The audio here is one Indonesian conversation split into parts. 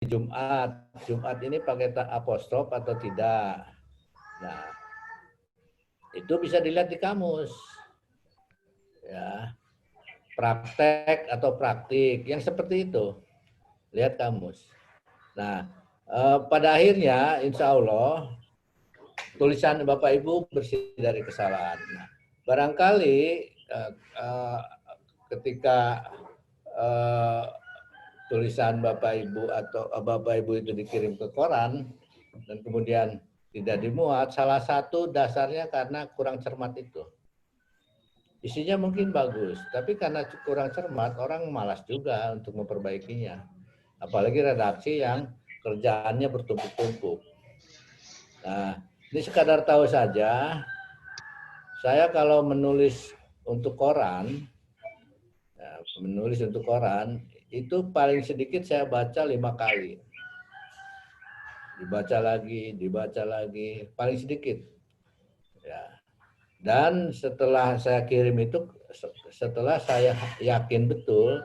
Jumat. Jumat ini pakai apostrof atau tidak. Nah, itu bisa dilihat di kamus. Ya, praktek atau praktik yang seperti itu. Lihat kamus. Nah, pada akhirnya insya Allah tulisan Bapak Ibu bersih dari kesalahan. Nah, barangkali ketika tulisan Bapak Ibu atau Bapak Ibu itu dikirim ke koran dan kemudian tidak dimuat, salah satu dasarnya karena kurang cermat itu. Isinya mungkin bagus, tapi karena kurang cermat, orang malas juga untuk memperbaikinya. Apalagi redaksi yang kerjaannya bertumpuk-tumpuk. Nah, ini sekadar tahu saja, saya kalau menulis untuk koran, itu paling sedikit saya baca 5 kali. Dibaca lagi, paling sedikit. Ya. Dan setelah saya kirim itu, setelah saya yakin betul,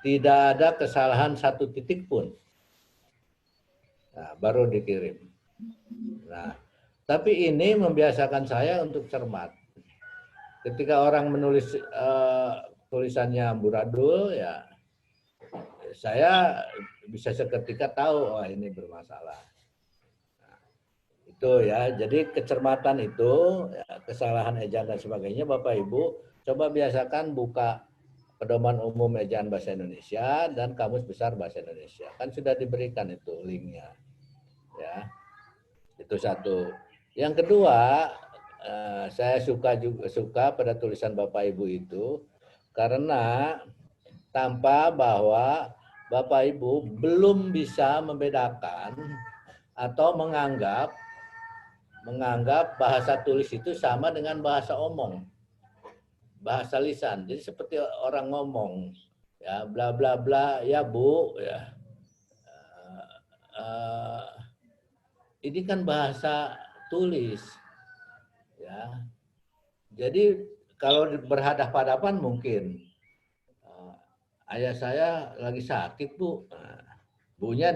tidak ada kesalahan satu titik pun. Nah, baru dikirim. Nah, tapi ini membiasakan saya untuk cermat. Ketika orang menulis tulisannya amburadul, ya saya bisa seketika tahu, oh ini bermasalah. Itu ya, jadi kecermatan itu, ya, kesalahan ejaan dan sebagainya, Bapak Ibu coba biasakan buka pedoman umum ejaan bahasa Indonesia dan kamus besar bahasa Indonesia. Kan sudah diberikan itu linknya, ya. Itu satu. Yang kedua, saya suka pada tulisan Bapak Ibu itu karena tanpa bahwa Bapak Ibu belum bisa membedakan atau menganggap bahasa tulis itu sama dengan bahasa omong, bahasa lisan. Jadi seperti orang ngomong, ya bla bla bla, ya Bu, ya. Ini kan bahasa tulis, ya. Jadi kalau berhadapan-hadapan mungkin ayah saya lagi sakit Bu, bunya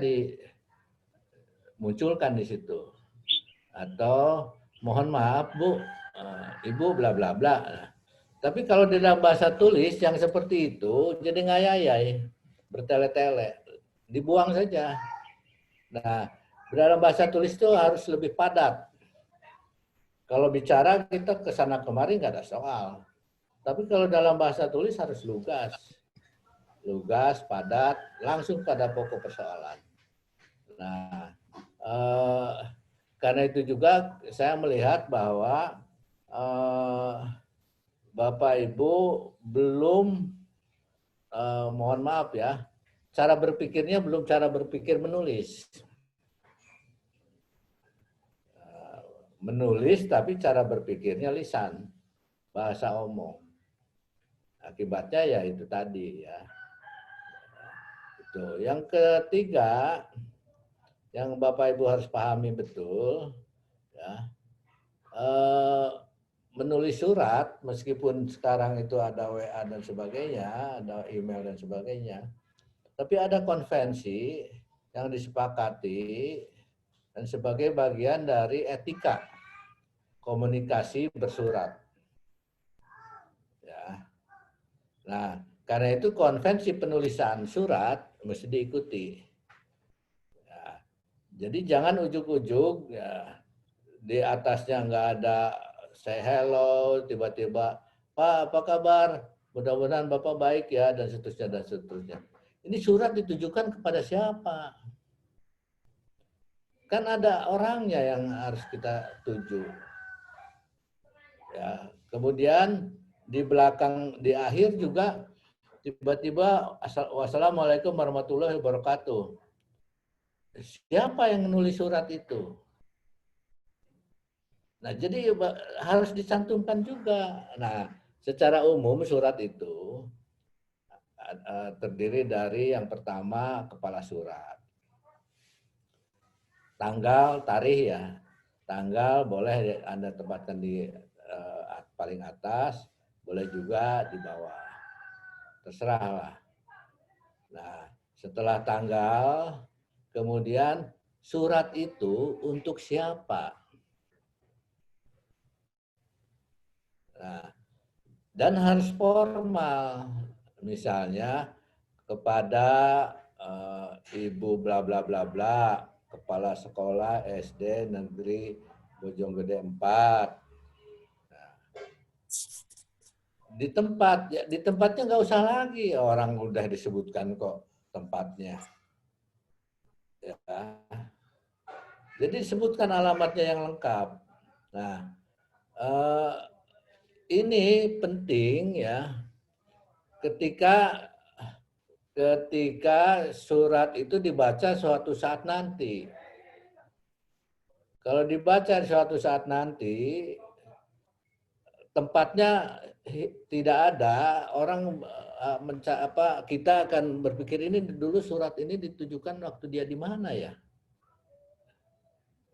dimunculkan di situ. Atau mohon maaf Bu, Ibu bla bla bla. Tapi kalau di dalam bahasa tulis yang seperti itu jadi ngayai, bertele-tele, dibuang saja. Nah, dalam bahasa tulis itu harus lebih padat. Kalau bicara kita ke sana kemari nggak ada soal. Tapi kalau dalam bahasa tulis harus lugas. Lugas, padat, langsung pada pokok persoalan. Nah, karena itu juga saya melihat bahwa Bapak Ibu belum, mohon maaf ya, cara berpikirnya belum cara berpikir menulis. Menulis tapi cara berpikirnya lisan, bahasa omong. Akibatnya ya itu tadi ya. Itu. Yang ketiga, yang Bapak Ibu harus pahami betul, ya, menulis surat, meskipun sekarang itu ada WA dan sebagainya, ada email dan sebagainya, tapi ada konvensi yang disepakati dan sebagai bagian dari etika komunikasi bersurat. Ya. Nah, karena itu konvensi penulisan surat mesti diikuti. Ya. Jadi jangan ujuk-ujuk, ya, di atasnya nggak ada say hello, tiba-tiba Pak apa kabar, mudah-mudahan Bapak baik ya, dan seterusnya dan seterusnya. Ini surat ditujukan kepada siapa? Kan ada orangnya yang harus kita tuju. Ya, kemudian di belakang, di akhir juga tiba-tiba wassalamualaikum warahmatullahi wabarakatuh. Siapa yang menulis surat itu? Nah, jadi harus dicantumkan juga. Nah, secara umum surat itu terdiri dari yang pertama kepala surat. Tanggal, tarikh ya. Tanggal boleh Anda tempatkan di paling atas, boleh juga di bawah. Terserah lah. Nah, setelah tanggal, Kemudian surat itu untuk siapa? Nah, dan harus formal. Misalnya kepada Ibu bla bla bla bla, kepala sekolah SD Negeri Bojonggede 4. Di tempat, ya, di tempatnya nggak usah lagi, orang udah disebutkan kok tempatnya. Ya. Jadi sebutkan alamatnya yang lengkap. Nah, eh, ini penting ya, ketika ketika surat itu dibaca suatu saat nanti. Kalau dibaca suatu saat nanti, tempatnya tidak ada, orang kita akan berpikir ini dulu surat ini ditujukan waktu dia di mana ya.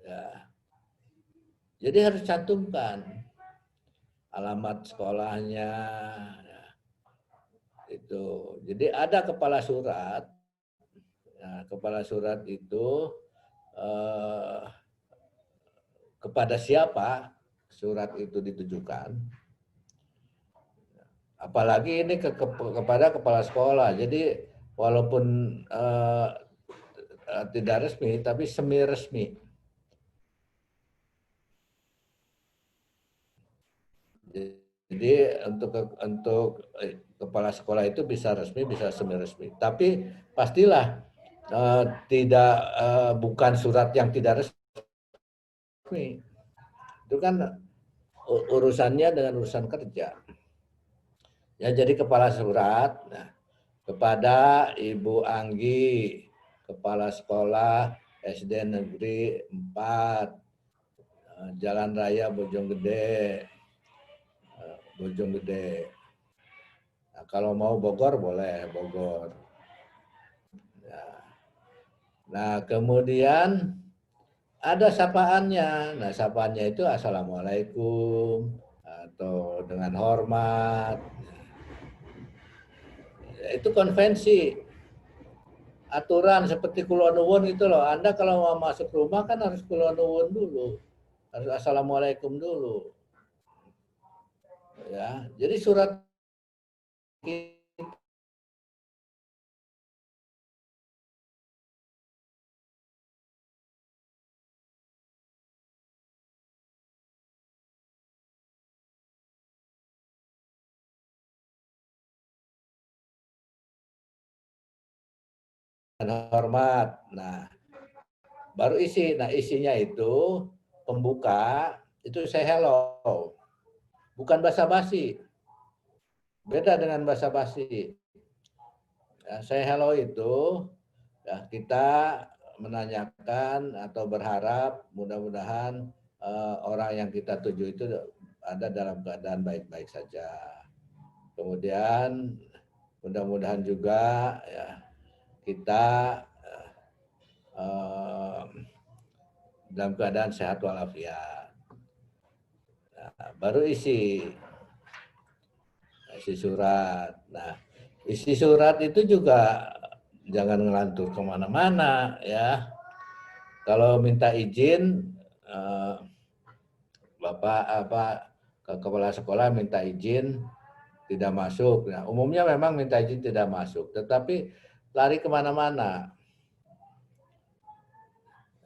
Ya. Jadi harus cantumkan alamat sekolahnya, ya, itu. Jadi ada kepala surat. Nah, kepala surat itu eh, kepada siapa surat itu ditujukan. Apalagi ini kepada kepala sekolah. Jadi walaupun tidak resmi, tapi semi resmi. Jadi untuk kepala sekolah itu bisa resmi, bisa semi resmi. Tapi pastilah tidak bukan surat yang tidak resmi. Itu kan urusannya dengan urusan kerja. Ya, jadi kepala surat, nah, kepada Ibu Anggi, kepala sekolah SD Negeri 4, Jalan Raya Bojonggede, Bojonggede. Nah, kalau mau Bogor boleh Bogor. Ya. Nah, kemudian ada sapaannya. Nah, sapaannya itu Assalamualaikum atau dengan hormat. Itu konvensi, aturan seperti kulonwun itu loh. Anda kalau mau masuk rumah kan harus kulonwun dulu, harus Assalamualaikum dulu. Ya, jadi surat dengan hormat. Nah, baru isi. Nah, isinya itu pembuka itu say hello, bukan basa-basi. Beda dengan basa-basi. Ya, say hello itu ya, kita menanyakan atau berharap mudah-mudahan orang yang kita tuju itu ada dalam keadaan baik-baik saja. Kemudian mudah-mudahan juga ya kita uh, dalam keadaan sehat walafiat. Nah, baru isi surat. Nah, isi surat itu juga jangan ngelantur kemana-mana ya. Kalau minta izin, Bapak kepala sekolah minta izin tidak masuk. Nah, umumnya memang minta izin tidak masuk, tetapi lari kemana-mana.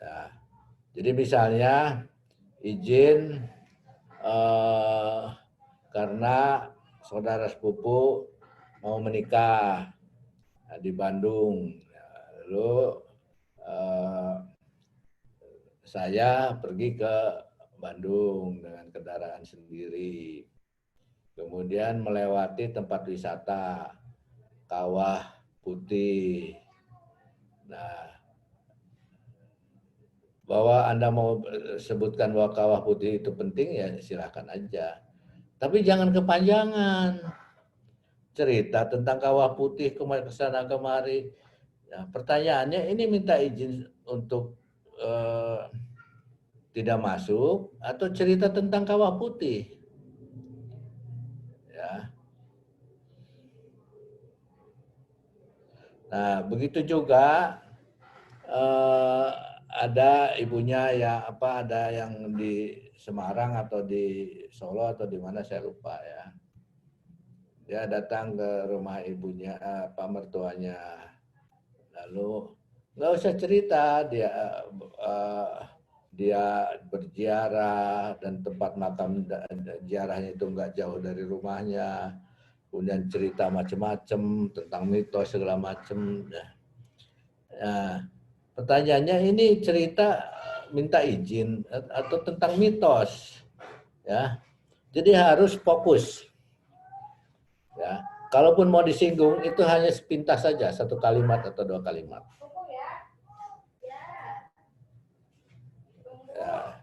Ya, jadi misalnya izin karena saudara sepupu mau menikah di Bandung. Lalu saya pergi ke Bandung dengan kendaraan sendiri. Kemudian melewati tempat wisata Kawah Putih. Nah, bahwa Anda mau sebutkan bahwa Kawah Putih itu penting ya silakan aja. Tapi jangan kepanjangan. Cerita tentang Kawah Putih ke sana kemari. Nah, pertanyaannya ini minta izin untuk tidak masuk atau cerita tentang Kawah Putih. Ya. Nah, begitu juga ada ibunya ya ada yang di Semarang atau di Solo atau di mana saya lupa ya. Dia datang ke rumah ibunya, mertuanya. Lalu nggak usah cerita dia berziarah dan tempat makam ziarahnya itu nggak jauh dari rumahnya. Kemudian cerita macam-macam tentang mitos segala macam. Nah, pertanyaannya ini cerita minta izin atau tentang mitos, ya. Jadi harus fokus, ya. Kalaupun mau disinggung itu hanya sepintas saja, 1 kalimat atau 2 kalimat. Ya.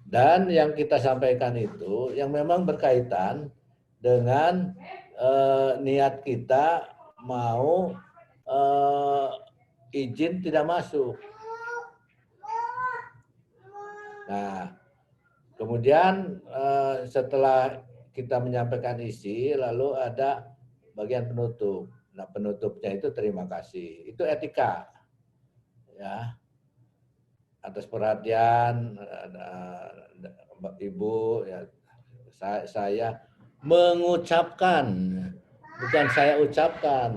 Dan yang kita sampaikan itu yang memang berkaitan dengan niat kita mau izin tidak masuk. Nah, kemudian setelah kita menyampaikan isi, lalu ada bagian penutup. Nah, penutupnya itu terima kasih. Itu etika, ya. Atas perhatian Ibu, ya, saya mengucapkan, bukan saya ucapkan.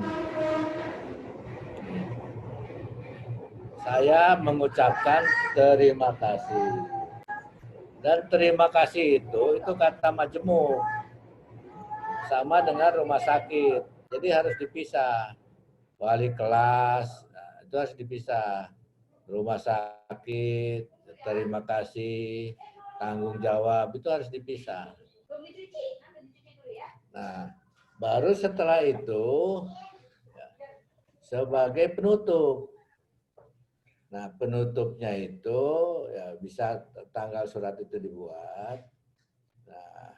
Saya mengucapkan terima kasih. Dan terima kasih itu kata majemuk. Sama dengan rumah sakit. Jadi harus dipisah. Wali kelas, itu harus dipisah. Rumah sakit, terima kasih, tanggung jawab, itu harus dipisah. Nah, baru setelah itu sebagai penutup. Nah, penutupnya itu ya bisa tanggal surat itu dibuat. Nah,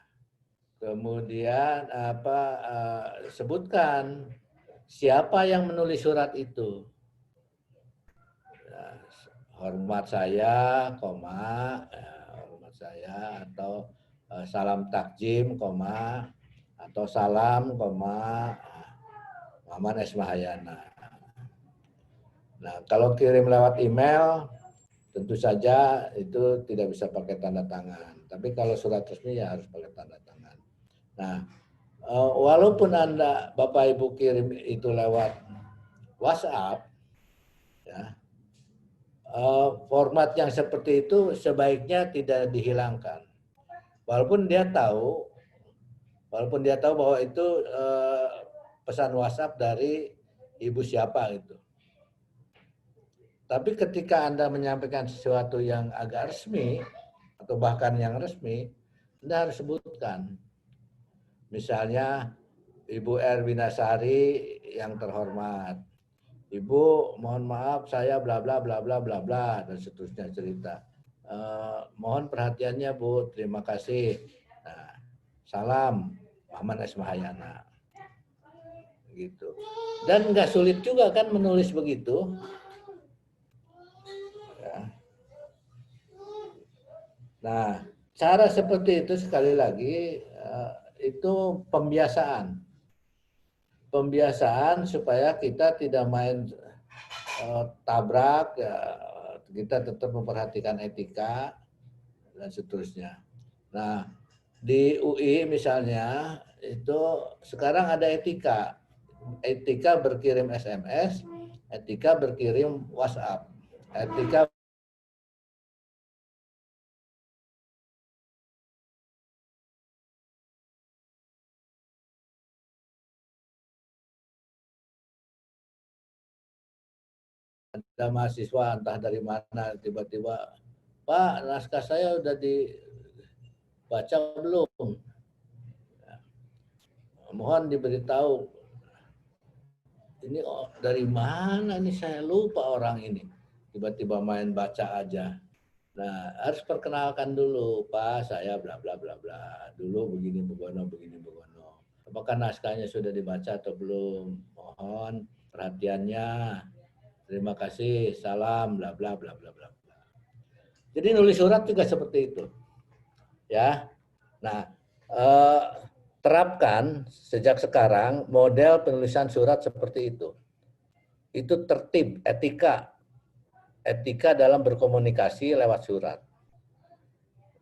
kemudian sebutkan siapa yang menulis surat itu. Nah, hormat saya, hormat saya atau salam takjim, atau salam, Maman S. Mahayana. Nah, kalau kirim lewat email, tentu saja itu tidak bisa pakai tanda tangan. Tapi kalau surat resmi ya harus pakai tanda tangan. Nah, walaupun Anda, Bapak Ibu kirim itu lewat WhatsApp, ya, format yang seperti itu sebaiknya tidak dihilangkan. Walaupun dia tahu bahwa itu pesan WhatsApp dari ibu siapa itu. Tapi ketika Anda menyampaikan sesuatu yang agak resmi, atau bahkan yang resmi, Anda harus sebutkan. Misalnya, Ibu Erwinasari yang terhormat. Ibu, mohon maaf saya bla bla bla bla bla bla, dan seterusnya cerita. Mohon perhatiannya Bu, terima kasih. Nah, salam, Maman S. Mahayana. Gitu. Dan nggak sulit juga kan menulis begitu. Nah, cara seperti itu sekali lagi itu pembiasaan. Pembiasaan supaya kita tidak main tabrak, ya, kita tetap memperhatikan etika dan seterusnya. Nah, di UI misalnya itu sekarang ada etika. Etika berkirim SMS, etika berkirim WhatsApp, etika ada mahasiswa entah dari mana tiba-tiba, Pak, naskah saya udah dibaca belum? Mohon diberitahu. Ini dari mana nih, saya lupa orang ini. Tiba-tiba main baca aja. Nah, harus perkenalkan dulu, Pak, saya bla bla bla bla. Dulu begini begono, begini begono. Apakah naskahnya sudah dibaca atau belum? Mohon perhatiannya. Terima kasih, salam, bla bla bla bla bla. Jadi nulis surat juga seperti itu, ya. Nah, terapkan sejak sekarang model penulisan surat seperti itu. Itu tertib, etika dalam berkomunikasi lewat surat.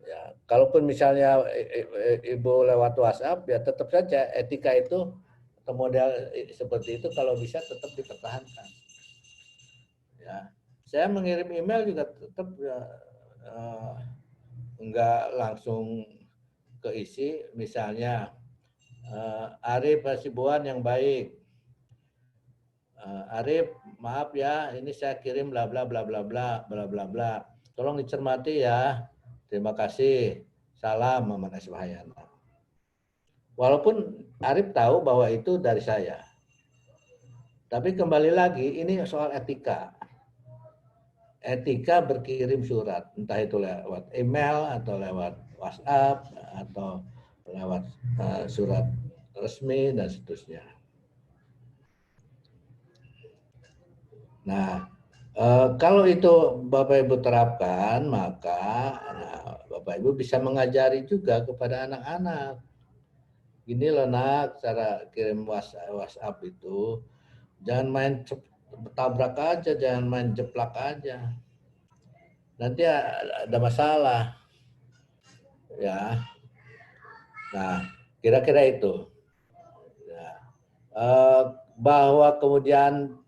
Ya, kalaupun misalnya Ibu lewat WhatsApp, ya tetap saja etika itu atau model seperti itu kalau bisa tetap dipertahankan. Ya, saya mengirim email juga tetap ya, enggak langsung keisi, misalnya Arif Hasibuan yang baik. Arif, maaf ya, ini saya kirim bla bla bla bla bla bla bla bla. Tolong dicermati ya. Terima kasih. Salam Maman S. Wahyana. Walaupun Arif tahu bahwa itu dari saya. Tapi kembali lagi, ini soal etika. Etika berkirim surat, entah itu lewat email atau lewat WhatsApp atau lewat surat resmi dan seterusnya. Nah, kalau itu Bapak Ibu terapkan, maka Bapak Ibu bisa mengajari juga kepada anak-anak. Gini loh nak, cara kirim WhatsApp itu, jangan main tabrak aja, jangan main jeplak aja. Nanti ada masalah. Ya. Nah, kira-kira itu. Ya. Bahwa kemudian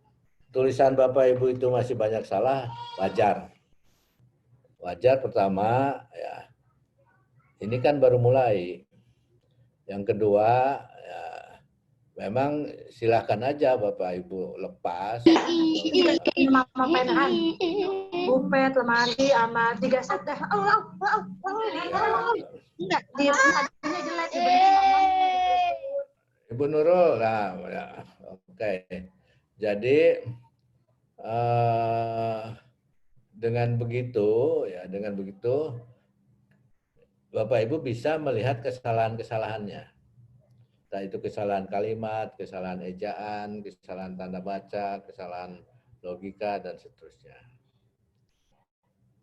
tulisan Bapak Ibu itu masih banyak salah, wajar. Wajar pertama, ya ini kan baru mulai. Yang kedua, ya, memang silahkan aja Bapak Ibu lepas. Mama penahan, bupet, lemari, sama 3 set dah. Enggak, dia jelek. Ibu Nurul, nah, ya, oke. Jadi dengan begitu, Bapak Ibu bisa melihat kesalahan-kesalahannya. Entah itu kesalahan kalimat, kesalahan ejaan, kesalahan tanda baca, kesalahan logika, dan seterusnya.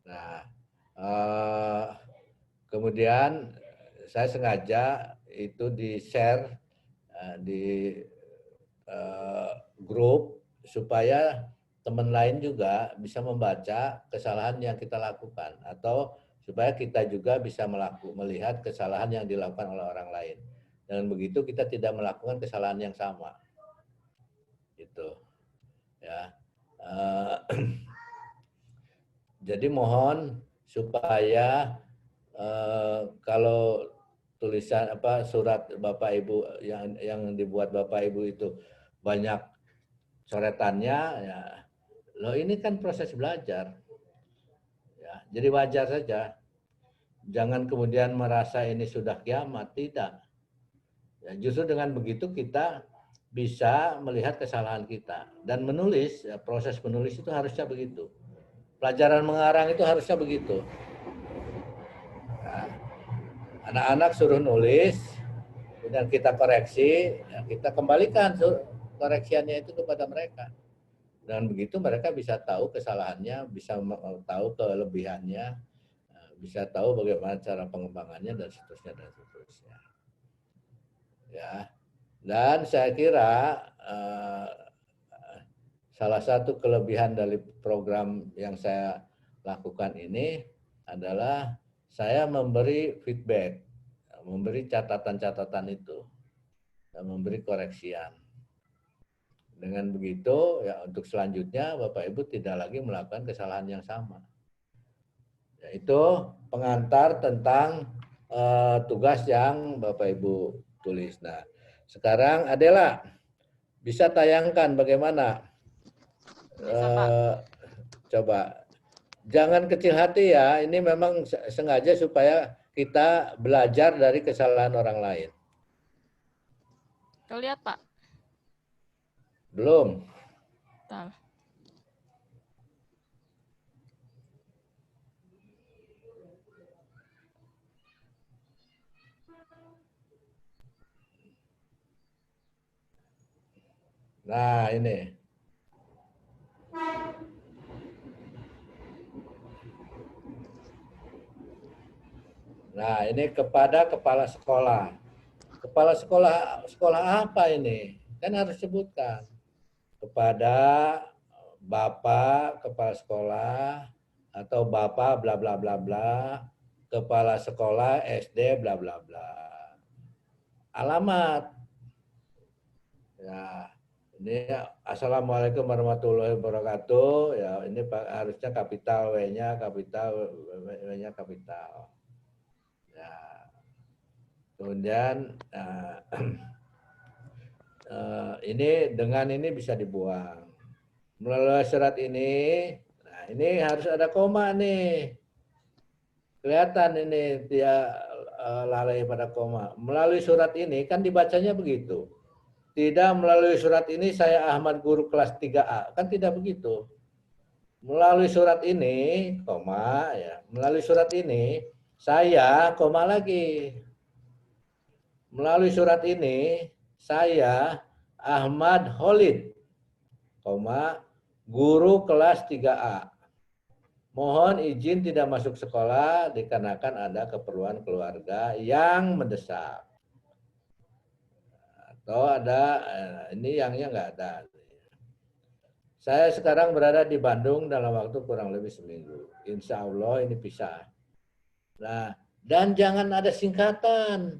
Nah, kemudian saya sengaja itu di-share di grup supaya teman lain juga bisa membaca kesalahan yang kita lakukan atau supaya kita juga bisa melihat kesalahan yang dilakukan oleh orang lain. Dengan begitu kita tidak melakukan kesalahan yang sama. Gitu. Ya. Jadi mohon supaya kalau tulisan surat Bapak Ibu yang dibuat Bapak Ibu itu banyak coretannya, ya loh ini kan proses belajar. Ya, jadi wajar saja. Jangan kemudian merasa ini sudah kiamat, tidak. Ya, justru dengan begitu kita bisa melihat kesalahan kita dan menulis, ya, proses menulis itu harusnya begitu. Pelajaran mengarang itu harusnya begitu. Nah, anak-anak suruh nulis, kemudian kita koreksi, ya, kita kembalikan koreksiannya itu kepada mereka. Dengan begitu mereka bisa tahu kesalahannya, bisa tahu kelebihannya, bisa tahu bagaimana cara pengembangannya dan seterusnya dan seterusnya. Ya, dan saya kira salah satu kelebihan dari program yang saya lakukan ini adalah saya memberi feedback, memberi catatan-catatan itu, dan memberi koreksian. Dengan begitu, ya untuk selanjutnya Bapak Ibu tidak lagi melakukan kesalahan yang sama. Yaitu pengantar tentang tugas yang Bapak Ibu tulis. Nah, sekarang Adela bisa tayangkan bagaimana? Coba, jangan kecil hati ya. Ini memang sengaja supaya kita belajar dari kesalahan orang lain. Kau lihat Pak? Belum. Bentar. Nah, ini. Nah, ini kepada kepala sekolah. Kepala sekolah apa ini? Kan harus sebutkan. Kepada Bapak kepala sekolah atau Bapak bla bla bla bla kepala sekolah SD bla bla bla. Alamat. Ya, ini Assalamualaikum warahmatullahi wabarakatuh. Ya, ini harusnya kapital W-nya kapital, W-nya kapital. Ya, kemudian ini dengan ini bisa dibuang. Melalui surat ini, nah ini harus ada koma nih. Kelihatan ini dia lalai pada koma. Melalui surat ini kan dibacanya begitu. Tidak melalui surat ini saya Ahmad guru kelas 3A. Kan tidak begitu. Melalui surat ini, koma ya. Melalui surat ini saya koma lagi. Melalui surat ini saya Ahmad Holid, koma guru kelas 3A. Mohon izin tidak masuk sekolah dikarenakan ada keperluan keluarga yang mendesak. Atau ada, ini yangnya nggak ada. Saya sekarang berada di Bandung dalam waktu kurang lebih seminggu. Insya Allah ini pisah. Nah, dan jangan ada singkatan.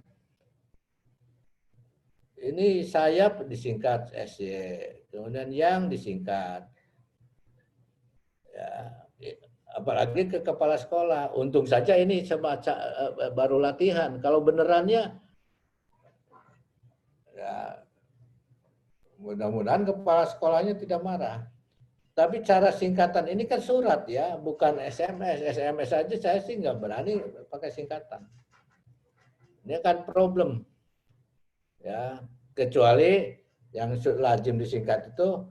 Ini saya disingkat SY, kemudian yang disingkat. Ya, apalagi ke kepala sekolah. Untung saja ini baru latihan. Kalau benerannya, ya mudah-mudahan kepala sekolahnya tidak marah. Tapi cara singkatan ini kan surat ya, bukan SMS. SMS aja saya sih nggak berani pakai singkatan. Ini kan problem. Ya, kecuali yang lazim disingkat itu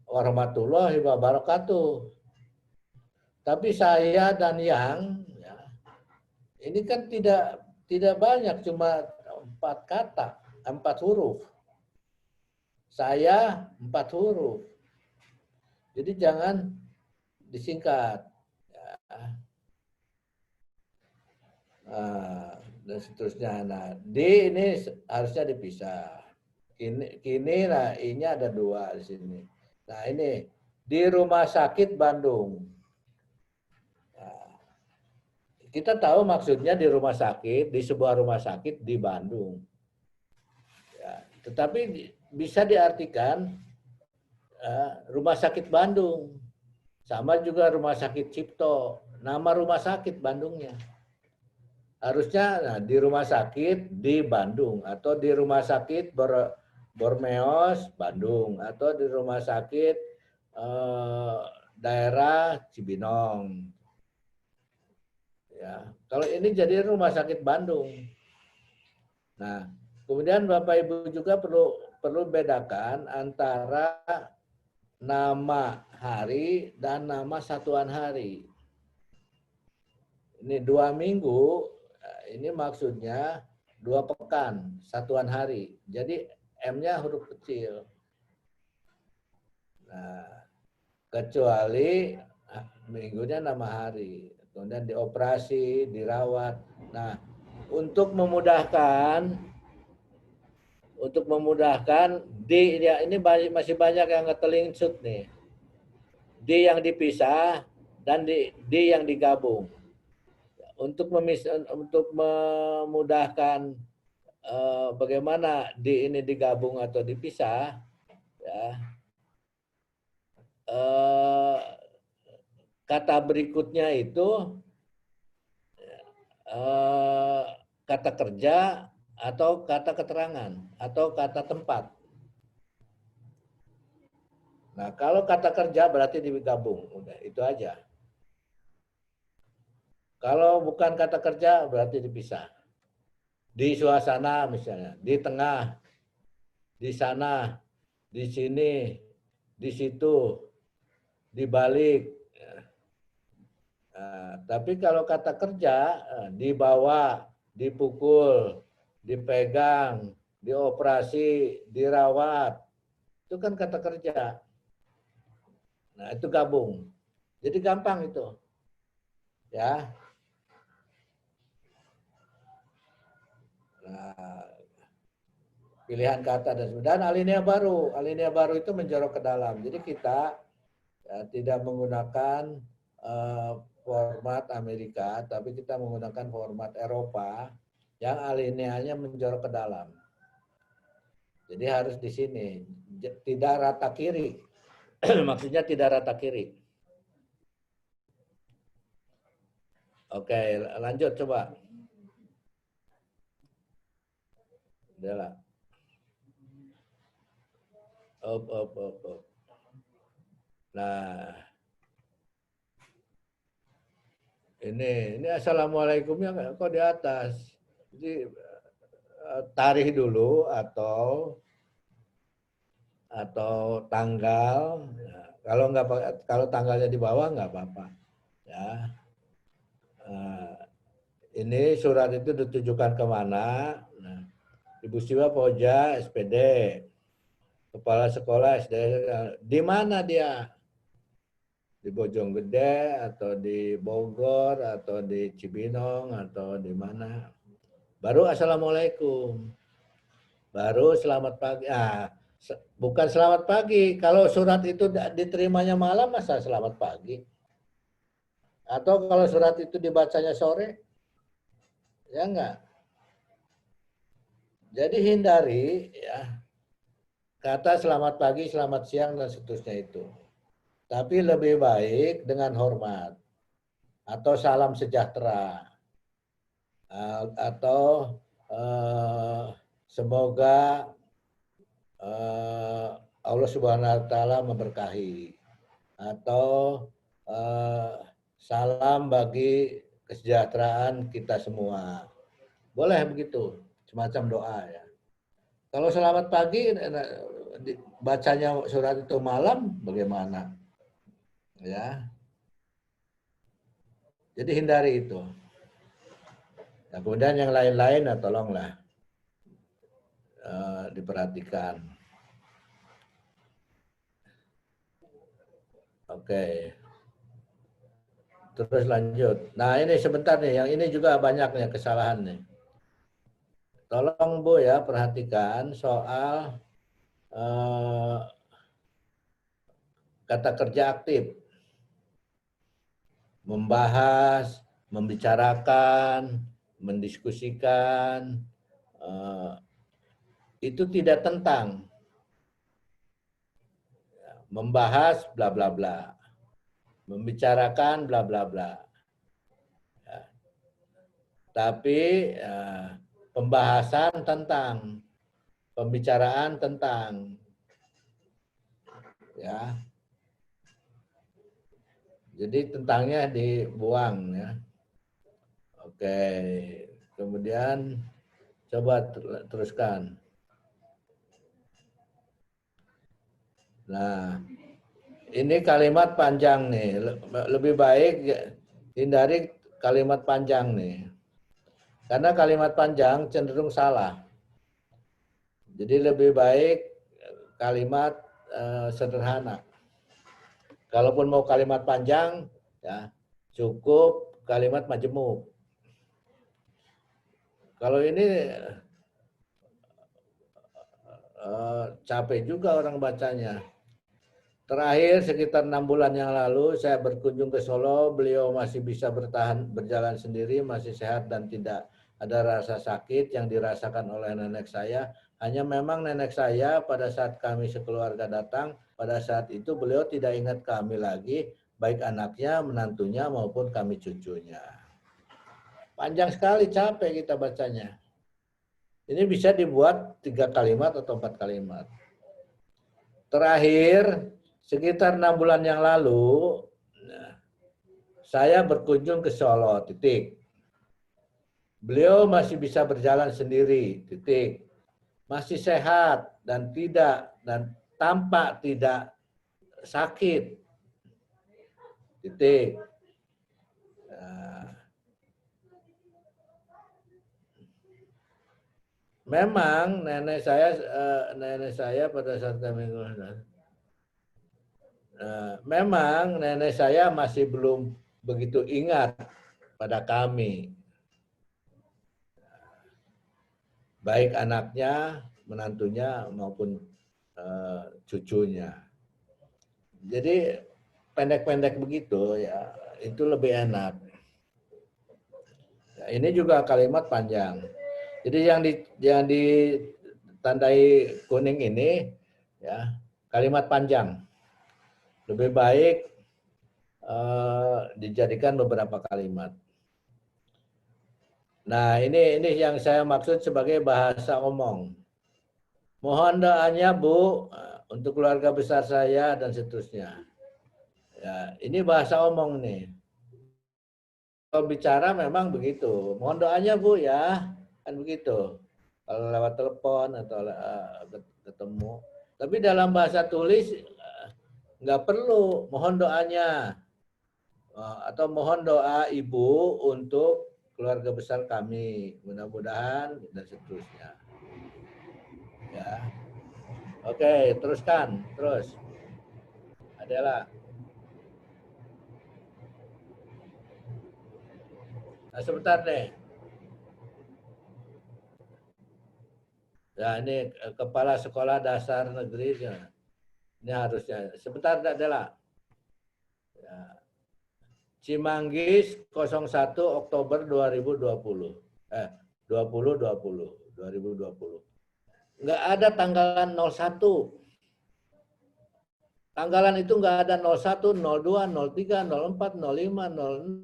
warahmatullahi wabarakatuh. Tapi saya dan yang ya, ini kan tidak banyak, cuma 4 kata, 4 huruf. Saya 4 huruf. Jadi jangan disingkat. Ya. Dan seterusnya. Nah, D ini harusnya dipisah. Kini nah ini ada 2 di sini. Nah ini di rumah sakit Bandung. Kita tahu maksudnya di rumah sakit, di sebuah rumah sakit di Bandung. Ya, tetapi bisa diartikan rumah sakit Bandung. Sama juga rumah sakit Cipto. Nama rumah sakit Bandungnya. Harusnya di rumah sakit di Bandung. Atau di rumah sakit Bormeos, Bandung. Atau di rumah sakit daerah Cibinong. Ya, kalau ini jadi rumah sakit Bandung. Nah, kemudian Bapak Ibu juga perlu bedakan antara nama hari dan nama satuan hari. Ini 2 minggu, ini maksudnya 2 pekan, satuan hari. Jadi M-nya huruf kecil. Nah, kecuali minggunya nama hari. Kemudian dioperasi, dirawat. Nah, untuk memudahkan D ya, ini masih banyak yang ngetelingsut nih. D yang dipisah dan D yang digabung. Untuk memudahkan bagaimana D ini digabung atau dipisah, ya, kata berikutnya itu kata kerja atau kata keterangan atau kata tempat. Nah, kalau kata kerja berarti digabung, udah itu aja. Kalau bukan kata kerja berarti dipisah. Di suasana misalnya, di tengah, di sana, di sini, di situ, di balik. Nah, tapi kalau kata kerja, dibawa, dipukul, dipegang, dioperasi, dirawat, itu kan kata kerja. Nah, itu gabung. Jadi gampang itu. Ya. Nah, pilihan kata dan alinea baru itu menjorok ke dalam. Jadi kita tidak menggunakan format Amerika, tapi kita menggunakan format Eropa yang alineanya menjorok ke dalam. Jadi harus di sini, tidak rata kiri. Maksudnya tidak rata kiri. Oke, lanjut coba. Udah lah. Up. Nah, ini assalamualaikumnya kok di atas. Jadi tarikh dulu atau tanggal. Nah, kalau tanggalnya di bawah nggak apa-apa. Ya. Ini surat itu ditujukan kemana? Nah, Ibu Siwa Poja SPD, Kepala Sekolah SD. Di mana dia? Di Bojonggede atau di Bogor atau di Cibinong atau di mana? Baru assalamualaikum. Baru selamat pagi. Bukan selamat pagi. Kalau surat itu diterimanya malam, masa selamat pagi? Atau kalau surat itu dibacanya sore? Ya enggak. Jadi hindari ya kata selamat pagi, selamat siang dan seterusnya itu. Tapi lebih baik dengan hormat atau salam sejahtera atau semoga Allah Subhanahu wa taala memberkahi atau salam bagi kesejahteraan kita semua. Boleh begitu, semacam doa ya. Kalau selamat pagi bacanya surat itu malam bagaimana? Ya. Jadi hindari itu. Nah, kemudian yang lain-lain tolonglah diperhatikan. Oke. Terus lanjut. Nah ini sebentar nih, yang ini juga banyak nih kesalahan nih. Tolong Bu ya perhatikan soal kata kerja aktif. Membahas, membicarakan, mendiskusikan, itu tidak tentang. Membahas bla bla bla. Membicarakan bla bla bla. Ya. Tapi pembahasan tentang, pembicaraan tentang, ya. Jadi tentangnya dibuang ya. Oke. Kemudian coba teruskan. Nah, ini kalimat panjang nih. Lebih baik hindari kalimat panjang nih. Karena kalimat panjang cenderung salah. Jadi lebih baik kalimat sederhana. Kalaupun mau kalimat panjang, ya cukup kalimat majemuk. Kalau ini capek juga orang bacanya. Terakhir sekitar 6 bulan yang lalu saya berkunjung ke Solo, beliau masih bisa berjalan sendiri, masih sehat dan tidak ada rasa sakit yang dirasakan oleh nenek saya. Hanya memang nenek saya pada saat kami sekeluarga datang, pada saat itu beliau tidak ingat kami lagi, baik anaknya, menantunya maupun kami cucunya. Panjang sekali, capek kita bacanya. Ini bisa dibuat 3 kalimat atau 4 kalimat. Terakhir, sekitar 6 bulan yang lalu, saya berkunjung ke Solo, titik. Beliau masih bisa berjalan sendiri, titik. Masih sehat dan tampak tidak sakit, titik. Memang nenek saya pada saat kami memang nenek saya masih belum begitu ingat pada kami. Baik anaknya, menantunya maupun cucunya. Jadi pendek-pendek begitu ya itu lebih enak. Ya, ini juga kalimat panjang. Jadi yang ditandai kuning ini ya kalimat panjang. Lebih baik dijadikan beberapa kalimat. Nah, ini yang saya maksud sebagai bahasa omong. Mohon doanya Bu untuk keluarga besar saya dan seterusnya. Ya, ini bahasa omong nih. Kalau bicara memang begitu. Mohon doanya Bu ya, kan begitu. Kalau lewat telepon atau ketemu. Tapi dalam bahasa tulis nggak perlu mohon doanya atau mohon doa Ibu untuk keluarga besar kami. Mudah-mudahan dan seterusnya. Ya. Oke, teruskan. Terus. Adalah. Nah, sebentar deh. Ya, ini Kepala Sekolah Dasar Negeri. Ini harusnya. Sebentar, Adalah. Ya. Cimanggis 01 Oktober 2020. 2020. Nggak ada tanggalan 01. Tanggalan itu nggak ada 01, 02, 03, 04, 05,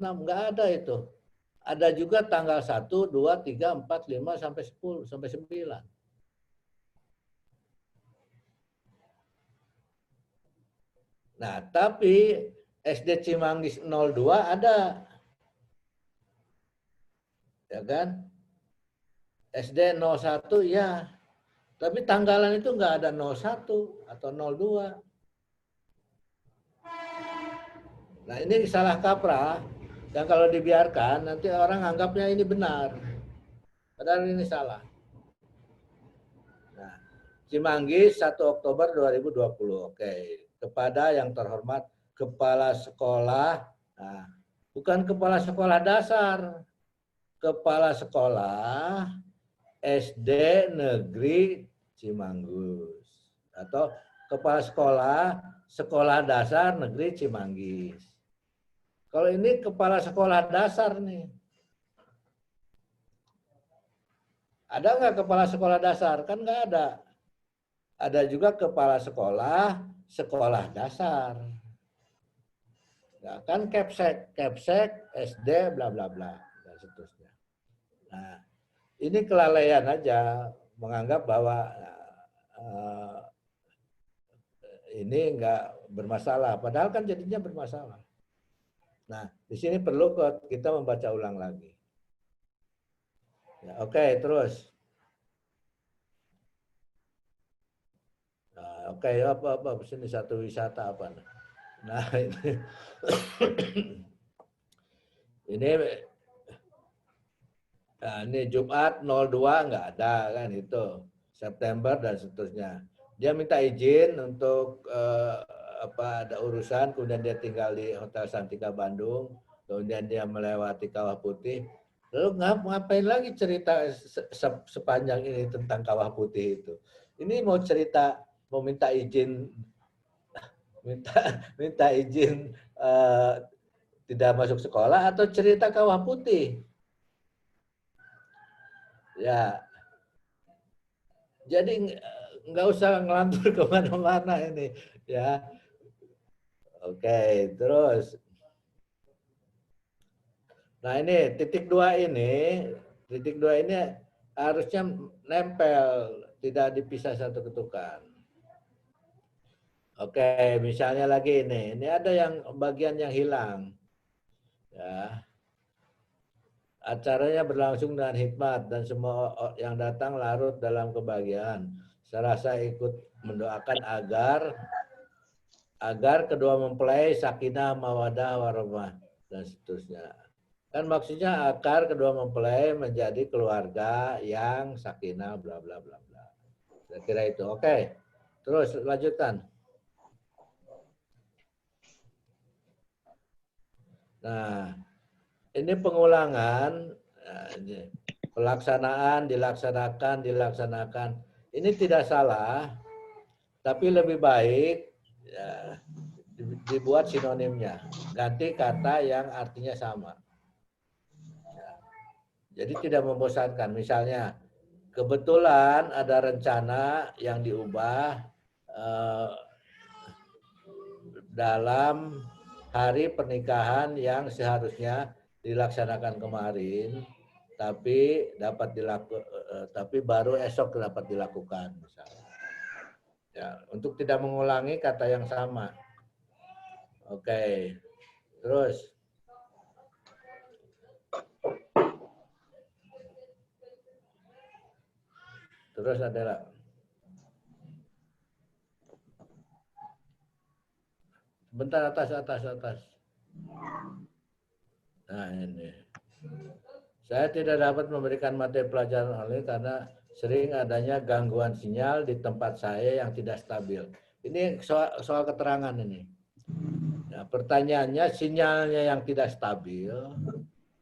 06. Nggak ada itu. Ada juga tanggal 1, 2, 3, 4, 5, sampai 10, sampai 9. Nah, tapi SD Cimanggis 02 ada. Ya kan? SD 01 ya. Tapi tanggalan itu nggak ada 01 atau 02. Nah, ini salah kaprah. Dan kalau dibiarkan, nanti orang anggapnya ini benar. Padahal ini salah. Nah, Cimanggis 1 Oktober 2020. Oke. Kepada yang terhormat Kepala Sekolah. Nah, bukan Kepala Sekolah Dasar. Kepala Sekolah SD Negeri Cimanggus. Atau Kepala Sekolah Dasar Negeri Cimanggis. Kalau ini Kepala Sekolah Dasar nih. Ada nggak Kepala Sekolah Dasar? Kan nggak ada. Ada juga Kepala Sekolah Dasar. Ya, kan Kepsek SD bla bla bla dan seterusnya. Nah, ini kelalaian aja menganggap bahwa ini nggak bermasalah, padahal kan jadinya bermasalah. Nah, di sini perlu kita membaca ulang lagi. Ya, oke, terus. Nah, oke, apa sini satu wisata apa? Nah, ini Jumat 02 nggak ada kan itu. September dan seterusnya. Dia minta izin untuk ada urusan, kemudian dia tinggal di Hotel Santika Bandung, kemudian dia melewati Kawah Putih. Lalu ngapain lagi cerita sepanjang ini tentang Kawah Putih itu? Ini mau cerita, mau minta izin, minta izin tidak masuk sekolah atau cerita Kawah Putih? Ya, jadi nggak usah ngelantur kemana-mana ini, ya. Oke, terus. Nah ini titik dua ini harusnya nempel, tidak dipisah satu ketukan. Oke, misalnya lagi ini ada yang bagian yang hilang. Ya. Acaranya berlangsung dengan hikmat dan semua yang datang larut dalam kebahagiaan. Saya rasa ikut mendoakan agar kedua mempelai sakinah, mawadah, warahmah dan seterusnya. Kan maksudnya agar kedua mempelai menjadi keluarga yang sakinah, bla bla bla bla. Saya kira itu. Oke. Terus lanjutkan. Nah, ini pengulangan, pelaksanaan, dilaksanakan. Ini tidak salah, tapi lebih baik ya, dibuat sinonimnya. Ganti kata yang artinya sama. Ya. Jadi tidak membosankan. Misalnya, kebetulan ada rencana yang diubah dalam hari pernikahan yang seharusnya dilaksanakan kemarin, tapi baru esok dapat dilakukan, misalnya. Ya, untuk tidak mengulangi kata yang sama. Oke, terus adalah bentar, atas. Nah ini, saya tidak dapat memberikan materi pelajaran online karena sering adanya gangguan sinyal di tempat saya yang tidak stabil. Ini soal keterangan ini. Nah, pertanyaannya, sinyalnya yang tidak stabil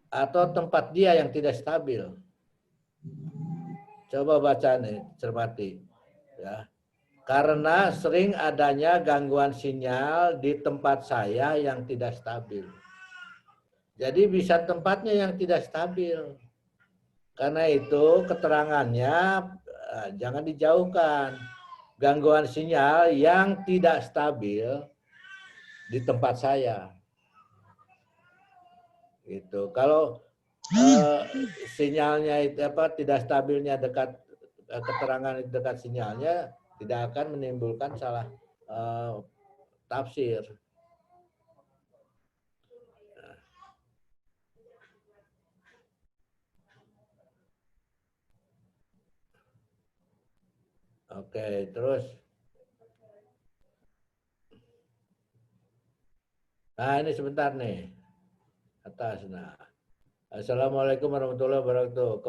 atau tempat dia yang tidak stabil? Coba baca nih, cermati. Ya. Karena sering adanya gangguan sinyal di tempat saya yang tidak stabil. Jadi bisa tempatnya yang tidak stabil. Karena itu keterangannya jangan dijauhkan. Gangguan sinyal yang tidak stabil di tempat saya. Gitu. Kalau sinyalnya itu tidak stabilnya dekat keterangan dekat sinyalnya, tidak akan menimbulkan salah tafsir. Oke, terus. Nah, ini sebentar nih. Atas. Nah. Assalamualaikum warahmatullahi wabarakatuh.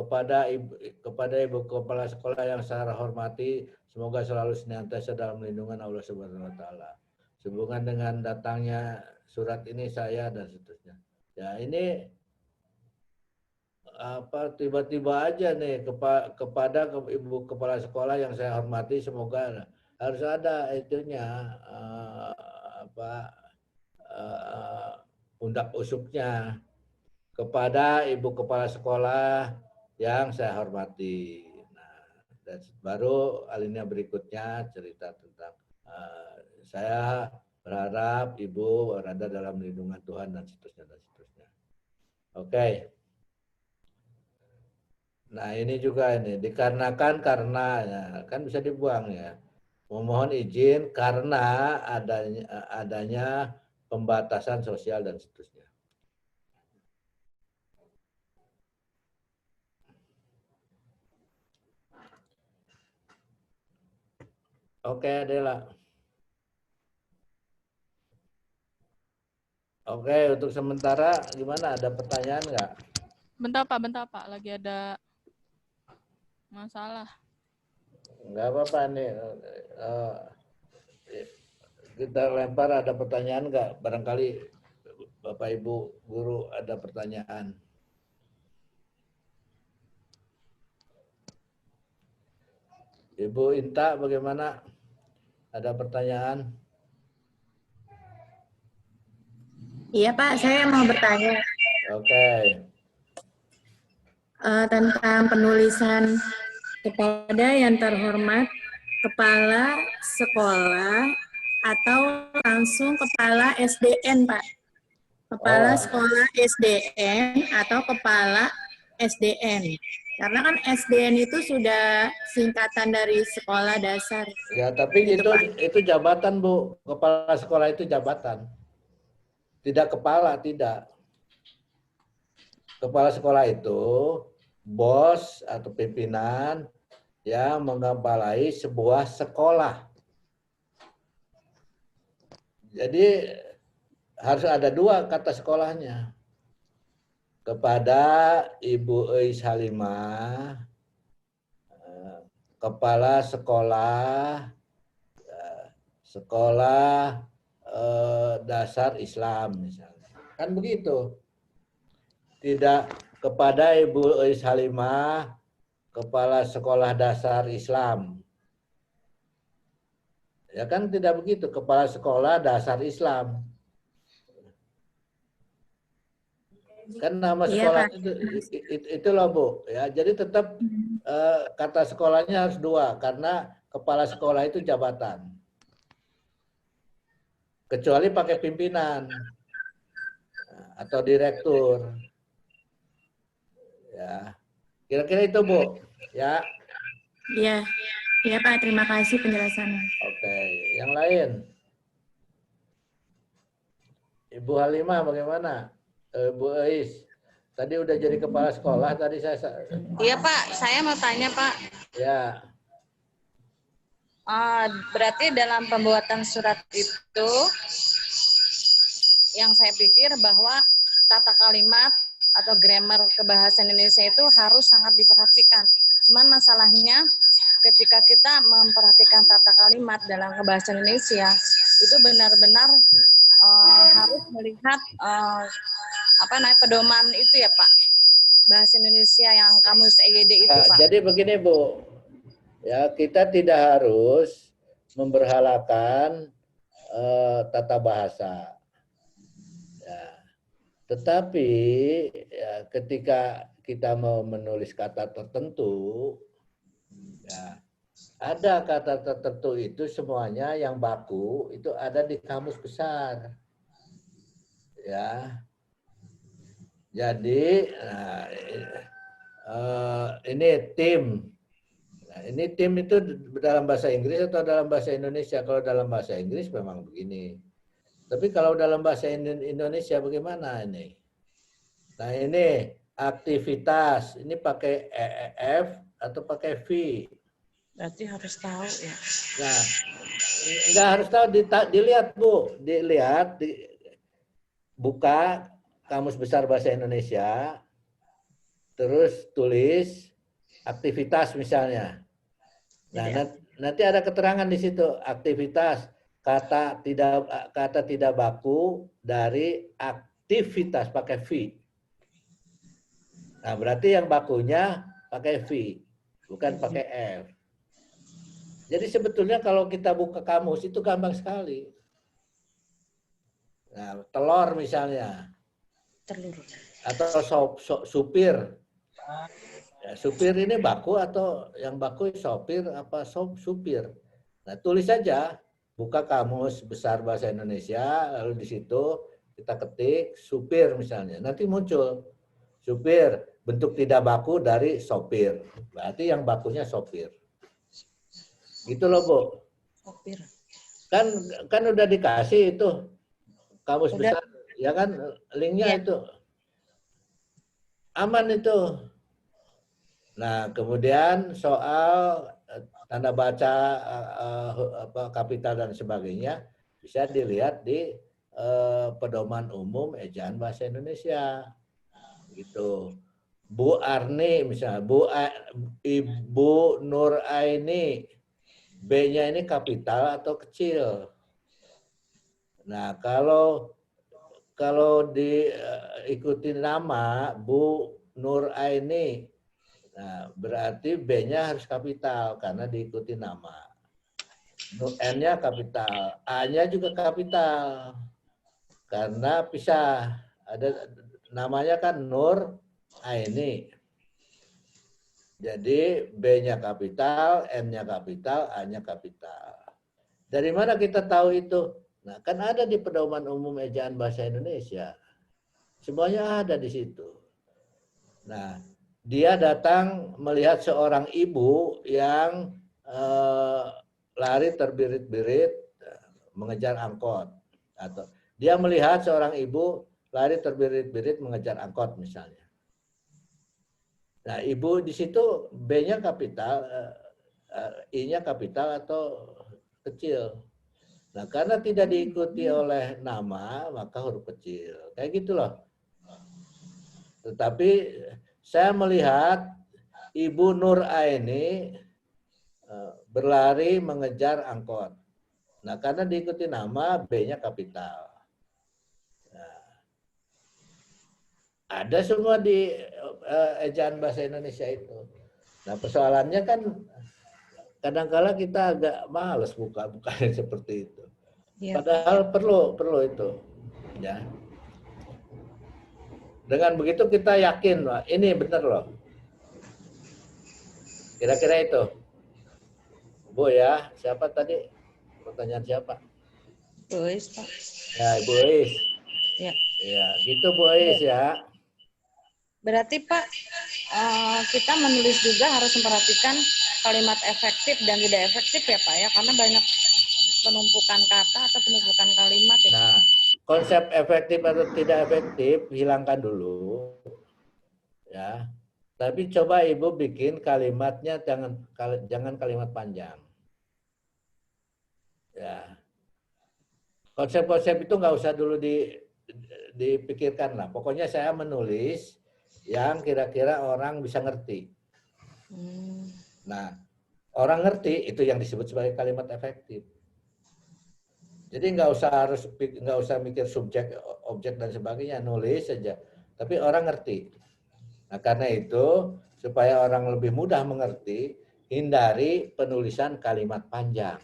Kepada Ibu Kepala Sekolah yang saya hormati, semoga selalu senantiasa dalam lindungan Allah Subhanahu wa taala. Sehubungan dengan datangnya surat ini saya dan seterusnya. Ya, ini tiba-tiba aja nih kepada Ibu Kepala Sekolah yang saya hormati, semoga harus ada itunya undak usupnya kepada Ibu Kepala Sekolah yang saya hormati. Nah, dan baru alinea berikutnya cerita tentang saya berharap Ibu berada dalam lindungan Tuhan dan seterusnya. Oke. Nah, ini juga ini dikarenakan karena ya, kan bisa dibuang ya. Memohon izin karena adanya pembatasan sosial dan seterusnya. Oke, Adela. Oke, untuk sementara gimana? Ada pertanyaan nggak? Bentar Pak. Lagi ada masalah. Nggak apa-apa nih. Kita lempar, ada pertanyaan nggak? Barangkali Bapak Ibu Guru ada pertanyaan. Ibu Inta bagaimana? Ada pertanyaan? Iya Pak, saya mau bertanya. Oke. Tentang penulisan kepada yang terhormat kepala sekolah atau langsung kepala SDN Pak. Kepala sekolah SDN atau kepala SDN. Karena kan SDN itu sudah singkatan dari sekolah dasar. Ya, tapi itu jabatan, Bu. Kepala sekolah itu jabatan. Tidak kepala, tidak. Kepala sekolah itu bos atau pimpinan yang mengepalai sebuah sekolah. Jadi harus ada dua kata sekolahnya. Kepada Ibu Eis Halimah, kepala sekolah dasar Islam misalnya. Kan begitu. Tidak kepada Ibu Eis Halimah, kepala sekolah dasar Islam. Ya kan tidak begitu, kepala sekolah dasar Islam. Kan nama Iya, sekolah Pak. itu loh Bu. Ya, jadi tetap kata sekolahnya harus 2 karena kepala sekolah itu jabatan. Kecuali pakai pimpinan atau direktur. Ya. Kira-kira itu Bu. Ya. Iya. Iya, Pak. Terima kasih penjelasannya. Oke, yang lain. Ibu Halimah bagaimana? Bu Ais. Tadi udah jadi kepala sekolah tadi saya. Iya Pak, saya mau tanya Pak. Ya. Berarti dalam pembuatan surat itu, yang saya pikir bahwa tata kalimat atau grammar kebahasaan Indonesia itu harus sangat diperhatikan. Cuman masalahnya ketika kita memperhatikan tata kalimat dalam kebahasaan Indonesia, itu benar-benar harus melihat pedoman itu ya Pak, bahasa Indonesia yang kamus EYD itu Pak. Jadi begini Bu, ya kita tidak harus memberhalakan tata bahasa, ya. Tetapi ya, ketika kita mau menulis kata tertentu, ya, ada kata tertentu itu semuanya yang baku itu ada di kamus besar, ya. Jadi ini tim. Nah, ini tim itu dalam bahasa Inggris atau dalam bahasa Indonesia? Kalau dalam bahasa Inggris memang begini. Tapi kalau dalam bahasa Indonesia bagaimana ini? Nah ini aktivitas. Ini pakai F atau pakai V? Berarti harus tahu ya. Nah, enggak harus tahu. Dilihat Bu. Dilihat. Buka Kamus Besar Bahasa Indonesia, terus tulis aktivitas misalnya. Nah, nanti ada keterangan di situ aktivitas kata tidak baku dari aktivitas pakai V. Nah, berarti yang bakunya pakai V, bukan pakai F. Jadi sebetulnya kalau kita buka kamus itu gampang sekali. Nah, telur misalnya. Telur. Atau supir. Ya, supir ini baku atau yang baku sopir apa supir. Nah, tulis saja, buka Kamus Besar Bahasa Indonesia, lalu di situ kita ketik supir misalnya. Nanti muncul supir, bentuk tidak baku dari sopir. Berarti yang bakunya sopir. Gitu loh, Bu. Sopir. Kan udah dikasih itu Kamus Besar, ya kan linknya ya. itu. Aman itu. Nah, kemudian soal tanda baca kapital dan sebagainya bisa dilihat di Pedoman Umum Ejaan Bahasa Indonesia. Gitu. Bu Arni misalnya, Ibu Nur Aini, B-nya ini kapital atau kecil. Nah, kalau diikuti nama Bu Nur Aini, nah berarti B-nya harus kapital karena diikuti nama. N-nya kapital, A-nya juga kapital karena pisah. Ada namanya kan Nur Aini. Jadi B-nya kapital, N-nya kapital, A-nya kapital. Dari mana kita tahu itu? Nah, kan ada di Pedoman Umum Ejaan Bahasa Indonesia. Semuanya ada di situ. Nah, dia datang melihat seorang ibu yang lari terbirit-birit mengejar angkot. Atau dia melihat seorang ibu lari terbirit-birit mengejar angkot misalnya. Nah, ibu di situ B-nya kapital, I-nya kapital atau kecil. Nah, karena tidak diikuti oleh nama, maka huruf kecil. Kayak gitu loh. Tetapi saya melihat Ibu Nur Aini berlari mengejar angkot. Nah, karena diikuti nama, B-nya kapital. Nah, ada semua di Ejaan Bahasa Indonesia itu. Nah, persoalannya kan kadang-kala kita agak males buka-bukanya seperti itu. Iya, Pak. Padahal perlu itu, ya. Dengan begitu kita yakin, wah, ini benar loh. Kira-kira itu, Bu ya. Siapa tadi? Pertanyaan siapa? Bu Is, Pak. Ya, Ibu Is. Ya. Ya, gitu Bu Is ya. Berarti Pak, kita menulis juga harus memperhatikan kalimat efektif dan tidak efektif ya Pak ya, karena banyak penumpukan kata atau penumpukan kalimat ya. Nah, konsep efektif atau tidak efektif hilangkan dulu, ya. Tapi coba Ibu bikin kalimatnya jangan kalimat panjang. Ya. Konsep-konsep itu nggak usah dulu dipikirkan lah. Pokoknya saya menulis yang kira-kira orang bisa ngerti. Nah, orang ngerti itu yang disebut sebagai kalimat efektif. Jadi nggak usah mikir subjek, objek dan sebagainya, nulis saja. Tapi orang ngerti. Nah, karena itu supaya orang lebih mudah mengerti, hindari penulisan kalimat panjang.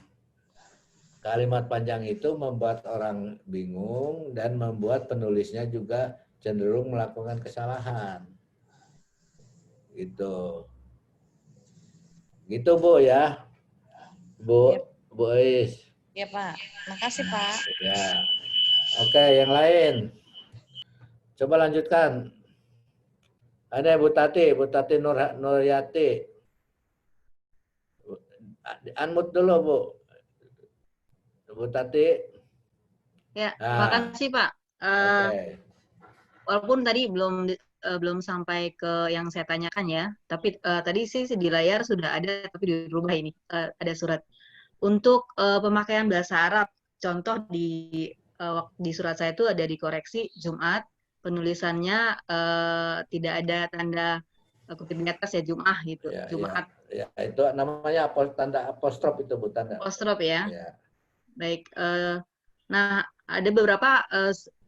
Kalimat panjang itu membuat orang bingung dan membuat penulisnya juga cenderung melakukan kesalahan. Gitu. Gitu Bu ya. Bu, Yep. Bu Is. Ya Pak, makasih Pak. Ya. Oke, yang lain. Coba lanjutkan. Ada Bu Tati Nuryati. Unmute dulu Bu. Bu Tati. Ya, Nah, makasih Pak. Oke. Walaupun tadi belum sampai ke yang saya tanyakan ya, tapi tadi sih di layar sudah ada, tapi dirubah ini ada surat untuk pemakaian bahasa Arab. Contoh di surat saya itu ada dikoreksi Jumat, penulisannya tidak ada tanda kutip di atas ya Jum'ah gitu, Ya, Jumat. ya, itu namanya tanda apostrof itu Bu, tanda. Apostrof ya. Ya. Baik. Nah, ada beberapa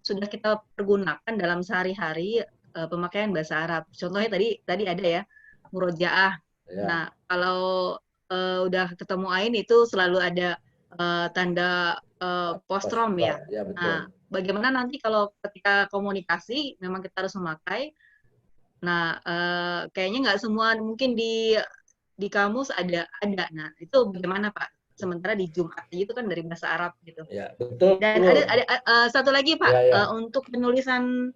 sudah kita pergunakan dalam sehari-hari pemakaian bahasa Arab. Contohnya tadi ada ya murojaah. Ya. Nah, kalau udah ketemu ain itu selalu ada tanda postrom ya. Ya, betul. Nah, bagaimana nanti kalau ketika komunikasi memang kita harus memakai. Nah, kayaknya nggak semua mungkin di kamus ada. Nah, itu bagaimana Pak? Sementara di Jumat itu kan dari bahasa Arab gitu. Ya, betul. Dan ada satu lagi Pak, Ya, ya. untuk penulisan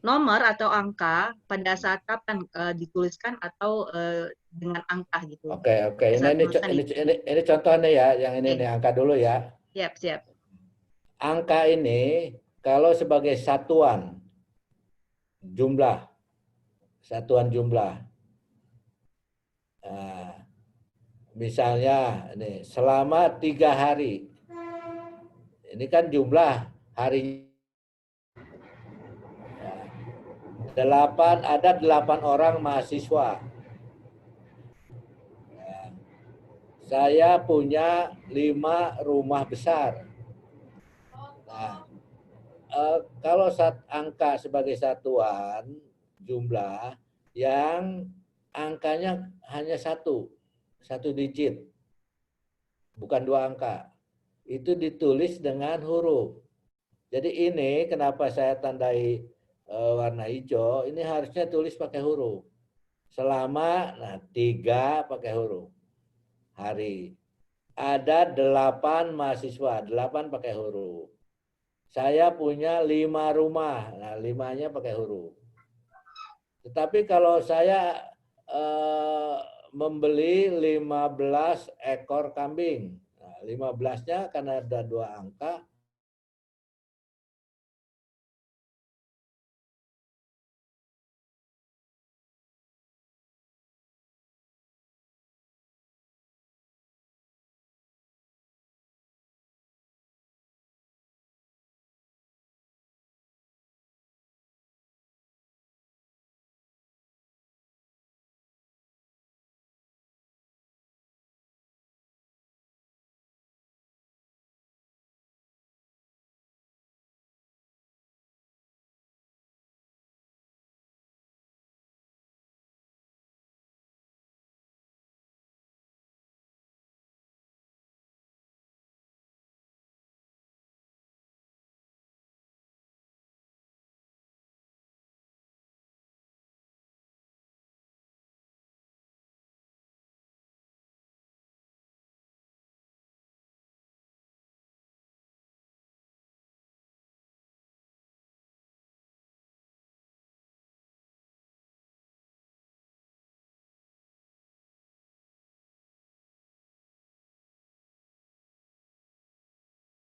nomor atau angka pada saat kapan dituliskan atau dengan angka gitu. Oke. Saat Ini contohnya ya, yang ini nih angka dulu ya. Siap. Angka ini kalau sebagai satuan jumlah. Nah, misalnya ini selama 3 hari. Ini kan jumlah hari. 8 orang mahasiswa. Saya punya 5 rumah besar. Nah, kalau angka sebagai satuan jumlah yang angkanya hanya satu digit, bukan 2 angka, itu ditulis dengan huruf. Jadi ini kenapa saya tandai warna hijau, ini harusnya tulis pakai huruf. Selama 3 pakai huruf. Hari. Ada 8 mahasiswa, 8 pakai huruf. Saya punya 5 rumah, nah 5-nya pakai huruf. Tetapi kalau saya membeli 15 ekor kambing, nah, 15-nya karena ada 2 angka,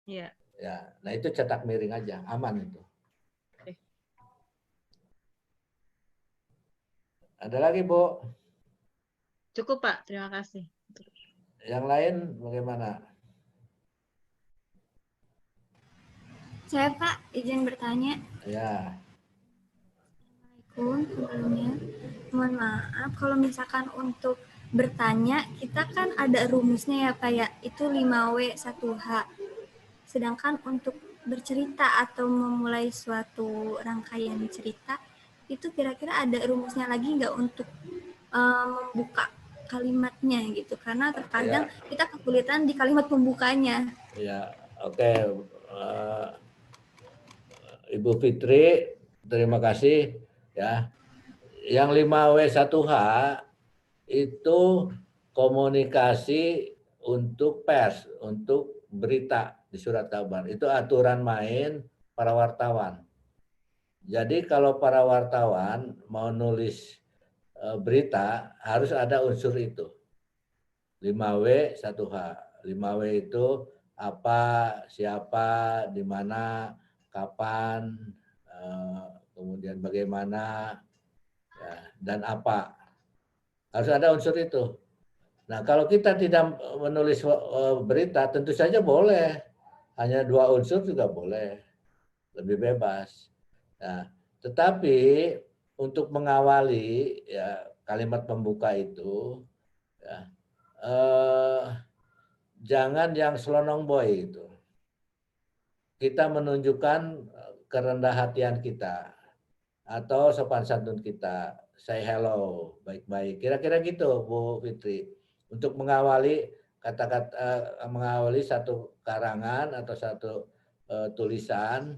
Iya. Ya, nah itu cetak miring aja, aman itu. Oke. Ada lagi, Bu? Cukup, Pak. Terima kasih. Yang lain bagaimana? Saya Pak, izin bertanya. Ya, Assalamualaikum sebelumnya. Mohon maaf, kalau misalkan untuk bertanya, kita kan ada rumusnya ya Pak ya, itu 5W 1H. Sedangkan untuk bercerita atau memulai suatu rangkaian cerita, itu kira-kira ada rumusnya lagi nggak untuk membuka kalimatnya gitu? Karena terkadang kita kesulitan di kalimat pembukanya. ya, oke. Ibu Fitri, terima kasih ya. Yang 5W1H itu komunikasi untuk pers, untuk berita di surat kabar. Itu aturan main para wartawan. Jadi kalau para wartawan mau nulis berita harus ada unsur itu. 5W1H. 5W itu apa, siapa, di mana, kapan, kemudian bagaimana, ya, dan apa. Harus ada unsur itu. Nah, kalau kita tidak menulis berita, tentu saja boleh. Hanya 2 unsur juga boleh. Lebih bebas. Nah, tetapi untuk mengawali ya kalimat pembuka itu, ya, jangan yang selonong boy itu. Kita menunjukkan kerendah hatian kita atau sopan santun kita, say hello, baik-baik. Kira-kira gitu, Bu Fitri. Untuk mengawali kata-kata, mengawali satu karangan atau satu tulisan,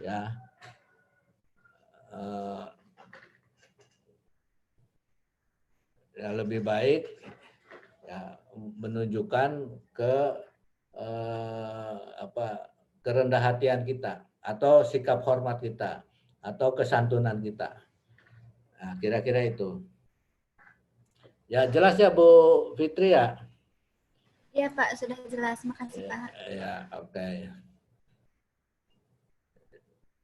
ya, ya lebih baik ya menunjukkan ke kerendah hatian kita atau sikap hormat kita atau kesantunan kita. Nah, kira-kira itu. Ya jelas ya Bu Fitri ya. Iya Pak, sudah jelas. Makasih Pak. Ya, oke.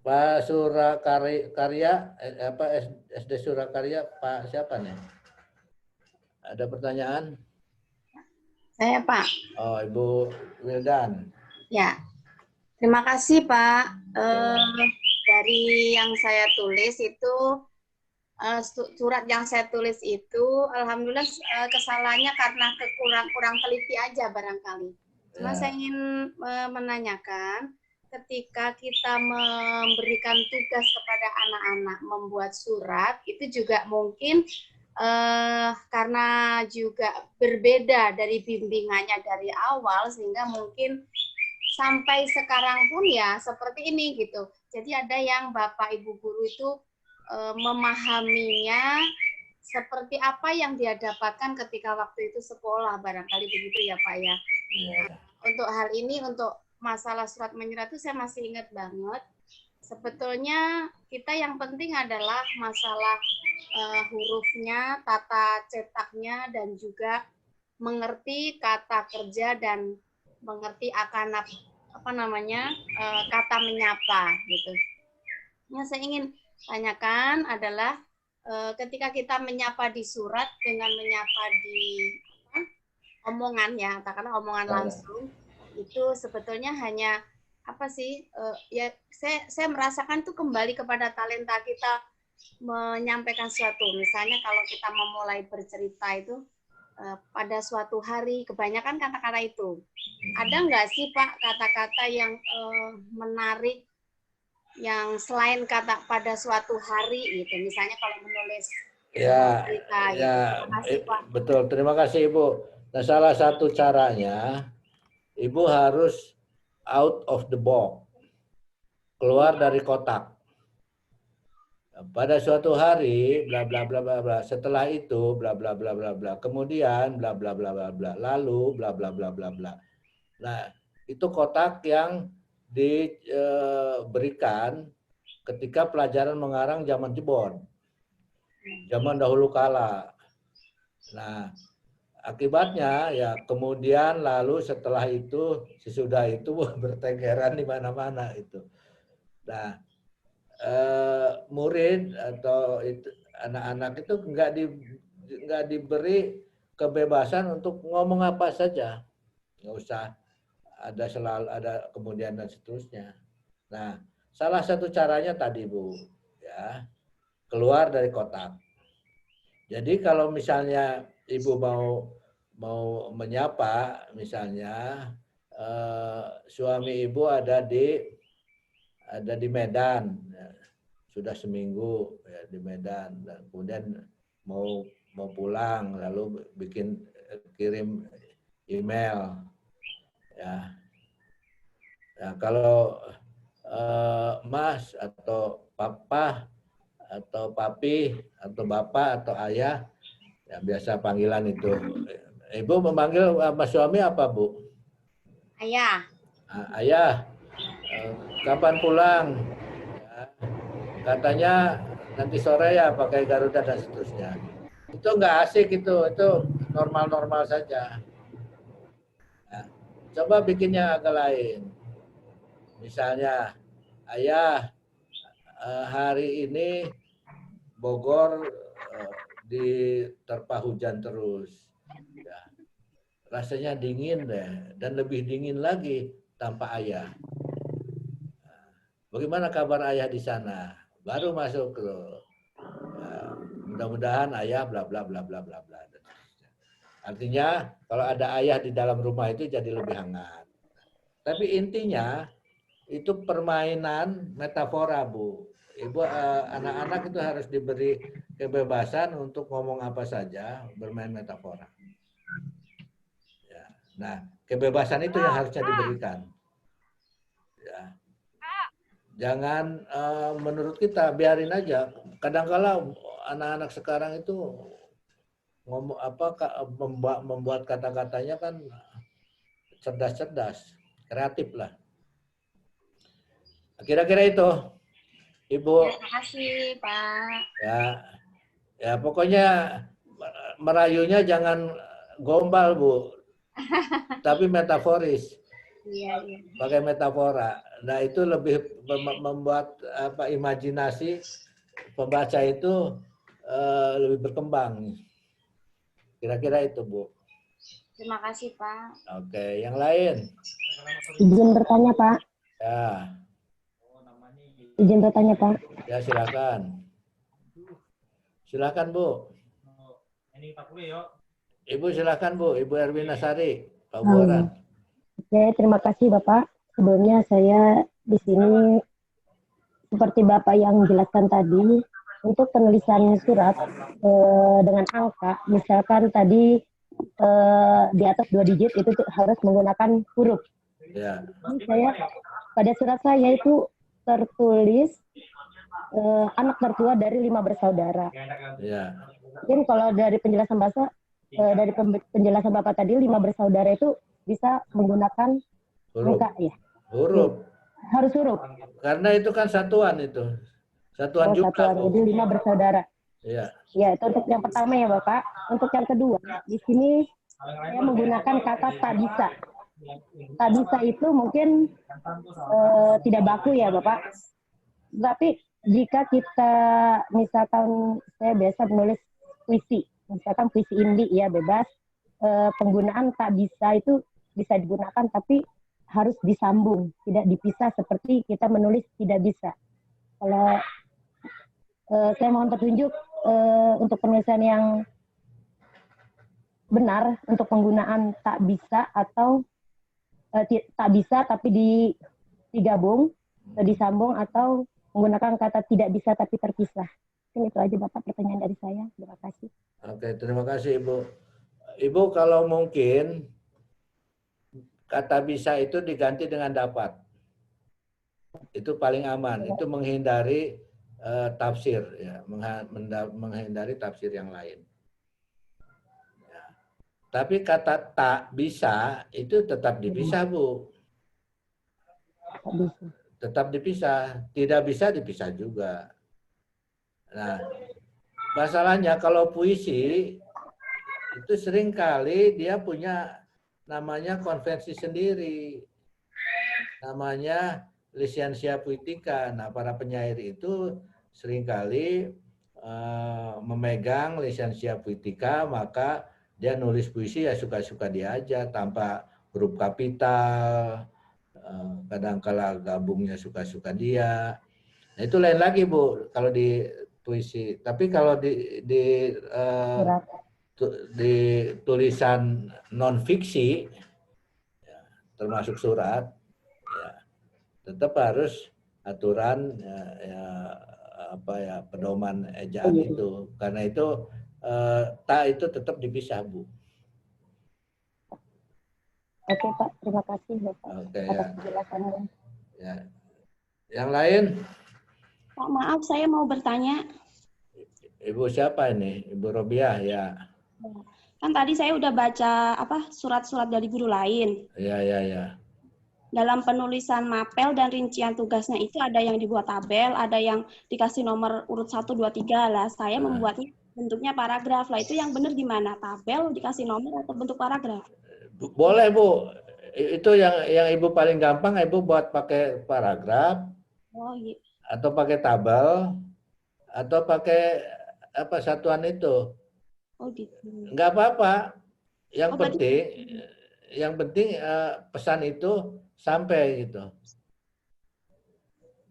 Pak Surakarya, SD Surakarya, Pak siapa nih? Ada pertanyaan? Saya Pak. Oh, Ibu Wildan. Ya, terima kasih Pak. Dari yang saya tulis itu, surat yang saya tulis itu, alhamdulillah kesalahannya karena kurang teliti aja barangkali. Cuma saya ingin menanyakan, ketika kita memberikan tugas kepada anak-anak membuat surat, itu juga mungkin karena juga berbeda dari bimbingannya dari awal, sehingga mungkin sampai sekarang pun ya seperti ini gitu. Jadi ada yang Bapak Ibu guru itu memahaminya seperti apa yang dia dapatkan ketika waktu itu sekolah, barangkali begitu ya Pak ya. Untuk hal ini, untuk masalah surat menyurat itu saya masih ingat banget. Sebetulnya kita yang penting adalah masalah hurufnya, tata cetaknya, dan juga mengerti kata kerja dan mengerti akan kata menyapa gitu. Yang saya ingin tanyakan adalah ketika kita menyapa di surat dengan menyapa di omongan ya, katakanlah omongan langsung, itu sebetulnya hanya apa sih? Ya saya merasakan itu kembali kepada talenta kita menyampaikan sesuatu. Misalnya kalau kita memulai bercerita itu pada suatu hari, kebanyakan kata-kata itu. Ada nggak sih Pak kata-kata yang menarik, yang selain kata pada suatu hari gitu? Misalnya kalau menulis cerita. Ya, Terima kasih, Pak. betul. Terima kasih Ibu. Nah, salah satu caranya, Ibu harus out of the box, keluar dari kotak. Pada suatu hari, bla bla bla bla bla. Setelah itu, bla bla bla bla bla. Kemudian, bla bla bla bla bla. Lalu, bla bla bla bla bla. Nah, itu kotak yang diberikan ketika pelajaran mengarang zaman Jebon, zaman dahulu kala. Nah, akibatnya ya kemudian lalu setelah itu sesudah itu bertenggeran di mana-mana itu. Nah, murid atau anak-anak itu nggak diberi kebebasan untuk ngomong apa saja, nggak usah selalu ada kemudian dan seterusnya. Nah, salah satu caranya tadi Bu, ya keluar dari kotak. Jadi kalau misalnya Ibu mau menyapa, misalnya suami Ibu ada di Medan, ya, sudah seminggu ya, di Medan, dan kemudian mau pulang, lalu kirim email, ya. Nah, kalau Mas atau Papa atau Papi atau Bapak atau Ayah, ya biasa panggilan itu. Ibu memanggil Mas suami apa, Bu? Ayah. Ayah, kapan pulang? Ya, katanya nanti sore ya pakai Garuda dan seterusnya. Itu nggak asik itu normal-normal saja. Nah, coba bikinnya agak lain. Misalnya, Ayah, hari ini Bogor diterpa hujan terus. Ya, rasanya dingin deh, dan lebih dingin lagi tanpa Ayah. Bagaimana kabar Ayah di sana? Baru masuk loh. Ya, mudah-mudahan Ayah bla bla bla bla bla bla. Artinya kalau ada Ayah di dalam rumah itu jadi lebih hangat. Tapi intinya itu permainan metafora, Bu. Ibu, anak-anak itu harus diberi kebebasan untuk ngomong apa saja, bermain metafora. Ya. Nah, kebebasan itu yang harusnya diberikan. Ya. Jangan menurut kita biarin aja. Kadang-kala anak-anak sekarang itu ngomong membuat kata-katanya kan cerdas-cerdas, kreatif lah. Kira-kira itu, Ibu. Terima kasih, Pak. Ya pokoknya merayunya jangan gombal, Bu, tapi metaforis. Iya, iya. Pakai metafora. Nah itu lebih membuat imajinasi pembaca itu lebih berkembang. Kira-kira itu, Bu. Terima kasih, Pak. Oke, yang lain? Izin bertanya, Pak. Ya. Izin bertanya, Pak. Ya, silakan. Silakan, Bu. Ibu silakan, Bu. Ibu Erwina Sari, Pak Buaran. Oke, terima kasih, Bapak. Sebelumnya saya di sini seperti Bapak yang jelaskan tadi, untuk penulisan surat dengan angka, misalkan tadi di atas 2 digit itu harus menggunakan huruf. Ya. Saya pada surat saya itu tertulis anak tertua dari 5 bersaudara. Ya. Mungkin kalau dari penjelasan bahasa dari penjelasan Bapak tadi 5 bersaudara itu bisa menggunakan huruf. angka ya. Huruf. Harus huruf. Karena itu kan satuan itu. Satuan jumlah. Satuan. Jadi 5 bersaudara. Iya. Ya, itu untuk yang pertama ya Bapak. Untuk yang kedua, di sini saya menggunakan kata tak bisa. Tak bisa itu mungkin tidak baku ya Bapak. Tapi jika kita misalkan saya biasa menulis puisi, misalkan puisi indie ya bebas, penggunaan tak bisa itu bisa digunakan tapi harus disambung, tidak dipisah seperti kita menulis tidak bisa. Kalau saya mohon petunjuk untuk penulisan yang benar untuk penggunaan tak bisa atau tak bisa tapi digabung, disambung atau menggunakan kata tidak bisa tapi terpisah. Ini itu aja Bapak pertanyaan dari saya. Terima kasih. Oke, terima kasih Ibu. Ibu kalau mungkin kata bisa itu diganti dengan dapat. Itu paling aman. Itu menghindari tafsir, ya, menghindari tafsir yang lain. Ya. Tapi kata tak bisa itu tetap dipisah, Bu. Tetap dipisah. Tidak bisa dipisah juga. Nah, masalahnya kalau puisi itu seringkali dia punya namanya konvensi sendiri, namanya lisensia puitika. Nah, para penyair itu seringkali memegang lisensia puitika, maka dia nulis puisi ya suka-suka dia aja tanpa huruf kapital, kadang-kala gabungnya suka-suka dia. Nah, itu lain lagi Bu kalau di puisi. Tapi kalau di tulisan non fiksi, ya, termasuk surat, ya, tetap harus aturan pedoman ejaan itu. Karena itu ta itu tetap dipisah Bu. Oke Pak, terima kasih Bapak Oke, atas ya. penjelasannya. Ya. Yang lain? Pak, maaf saya mau bertanya. Ibu siapa ini? Ibu Robiah ya. Kan tadi saya udah baca surat-surat dari guru lain. Ya. Dalam penulisan mapel dan rincian tugasnya itu ada yang dibuat tabel, ada yang dikasih nomor urut 1, 2, 3 lah. Saya membuatnya bentuknya paragraf lah. Itu yang benar di mana? Tabel dikasih nomor atau bentuk paragraf? Boleh Bu. Itu yang Ibu paling gampang Ibu buat pakai paragraf. Oh iya. Atau pakai tabel atau pakai satuan itu. Oh gitu. Enggak apa-apa. Yang berarti... penting pesan itu sampai gitu.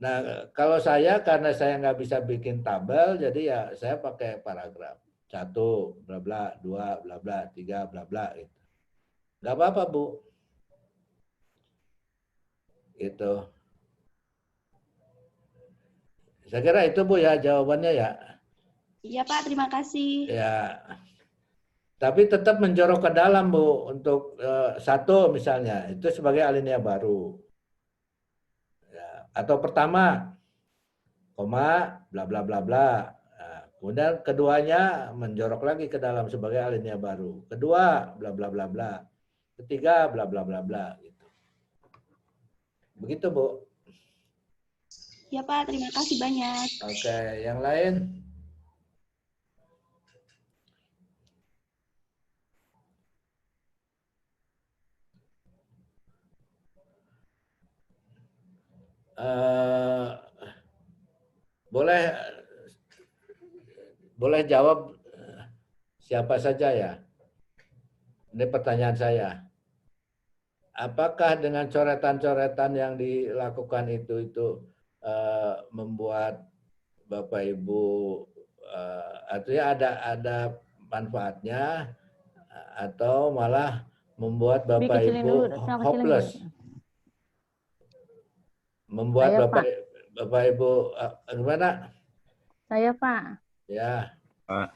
Nah, kalau saya karena saya nggak bisa bikin tabel, jadi ya saya pakai paragraf. 1 bla bla, 2 bla bla, 3 bla bla gitu. Nggak apa-apa Bu. Gitu. Saya kira itu Bu ya jawabannya ya. Iya Pak, terima kasih. Ya. Tapi tetap menjorok ke dalam Bu untuk 1 misalnya itu sebagai alinea baru. Ya. Atau pertama koma bla bla bla bla. Nah, kemudian keduanya menjorok lagi ke dalam sebagai alinea baru. Kedua bla bla bla bla. Ketiga bla bla bla bla gitu. Begitu Bu. Ya Pak, terima kasih banyak. Oke, yang lain? Boleh jawab siapa saja ya? Ini pertanyaan saya. Apakah dengan coretan-coretan yang dilakukan itu membuat Bapak Ibu artinya ada manfaatnya atau malah membuat Bapak Ibu hopeless? Membuat saya, Bapak Ibu gimana? Saya Pak. Ya. Pak.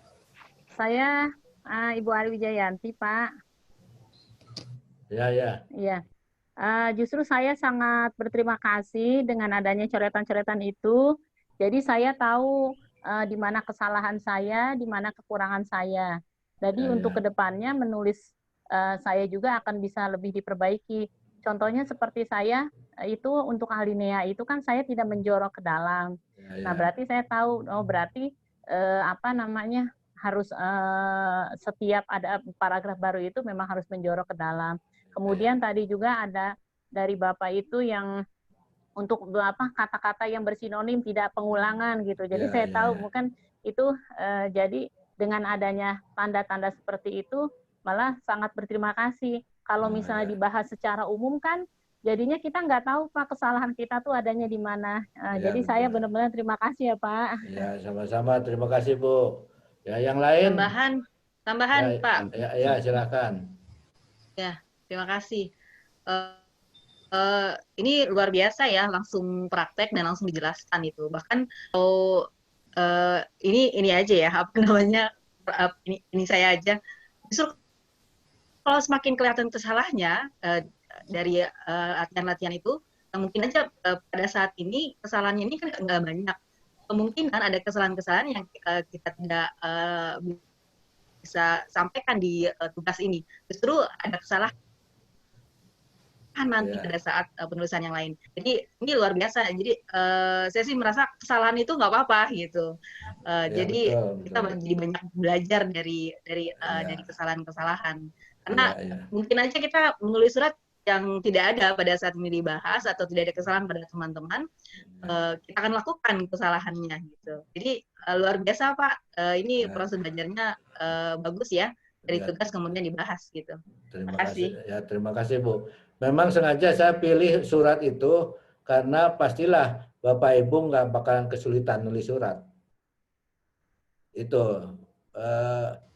Saya Ibu Ari Wijayanti Pak. Ya. Iya. Justru saya sangat berterima kasih dengan adanya coretan-coretan itu. Jadi saya tahu di mana kesalahan saya, di mana kekurangan saya. Jadi untuk kedepannya menulis saya juga akan bisa lebih diperbaiki. Contohnya seperti saya itu untuk alinea itu kan saya tidak menjorok ke dalam. Nah berarti saya tahu berarti harus setiap ada paragraf baru itu memang harus menjorok ke dalam. Kemudian tadi juga ada dari Bapak itu yang untuk kata-kata yang bersinonim tidak pengulangan gitu. Jadi saya tahu mungkin itu jadi dengan adanya tanda-tanda seperti itu malah sangat berterima kasih. Kalau misalnya dibahas secara umum kan jadinya kita nggak tahu Pak kesalahan kita tuh adanya di mana. Jadi betul. Saya benar-benar terima kasih ya Pak. Ya sama-sama terima kasih Bu. Ya yang lain. Tambahan Pak. Ya silakan. Ya terima kasih. Ini luar biasa ya, langsung praktek dan langsung dijelaskan itu. Bahkan kalau ini aja ya, ini saya aja. Justru kalau semakin kelihatan kesalahannya dari latihan-latihan itu, mungkin aja pada saat ini kesalahannya ini kan nggak banyak. Kemungkinan ada kesalahan-kesalahan yang kita tidak bisa sampaikan di tugas ini. Justru ada kesalahan nanti pada saat penulisan yang lain. Jadi ini luar biasa. Jadi saya sih merasa kesalahan itu nggak apa-apa gitu. Jadi betul, kita jadi banyak belajar dari kesalahan-kesalahan. Karena mungkin aja kita menulis surat yang tidak ada pada saat ini dibahas atau tidak ada kesalahan pada teman-teman, kita akan lakukan kesalahannya gitu. Jadi luar biasa Pak, ini proses belajarnya bagus ya, dari tugas kemudian dibahas gitu. Terima kasih. Ya, terima kasih Bu. Memang sengaja saya pilih surat itu karena pastilah Bapak Ibu nggak bakalan kesulitan nulis surat. Itu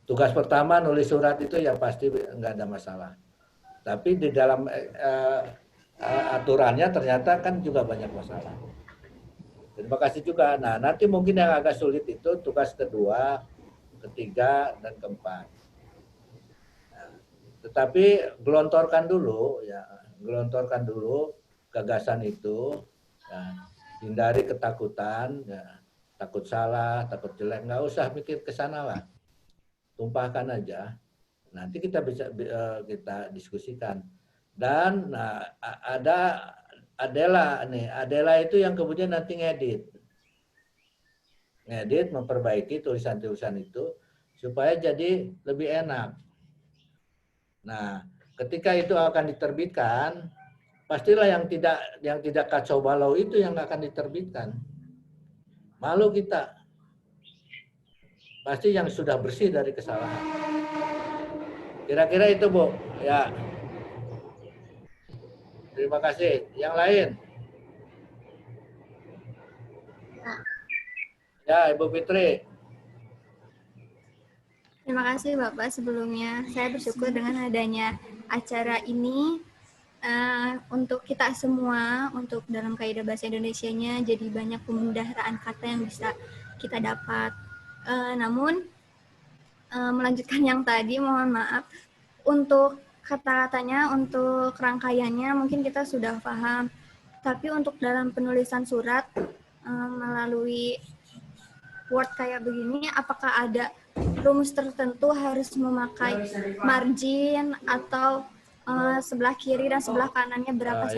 tugas pertama nulis surat itu ya pasti nggak ada masalah. Tapi di dalam aturannya ternyata kan juga banyak masalah. Terima kasih juga. Nah, nanti mungkin yang agak sulit itu tugas kedua, ketiga, dan keempat. Nah, tetapi gelontorkan dulu gagasan itu. Ya, hindari ketakutan, ya, takut salah, takut jelek, nggak usah mikir ke sana lah. Tumpahkan aja. Nanti kita bisa kita diskusikan. Dan ada Adela itu yang kemudian nanti ngedit, memperbaiki tulisan-tulisan itu supaya jadi lebih enak. Nah, ketika itu akan diterbitkan, pastilah yang tidak kacau balau itu yang akan diterbitkan. Malu kita. Pasti yang sudah bersih dari kesalahan. Kira-kira itu, Bu. Ya. Terima kasih. Yang lain? Ya, Ibu Fitri. Terima kasih Bapak sebelumnya. Saya bersyukur dengan adanya acara ini untuk kita semua, untuk dalam kaidah bahasa Indonesianya, jadi banyak pemudaharaan kata yang bisa kita dapat. Namun, melanjutkan yang tadi, mohon maaf, untuk kata-katanya, untuk rangkaiannya mungkin kita sudah paham. Tapi untuk dalam penulisan surat, melalui Word kayak begini, apakah ada rumus tertentu harus memakai margin atau sebelah kiri dan sebelah kanannya berapa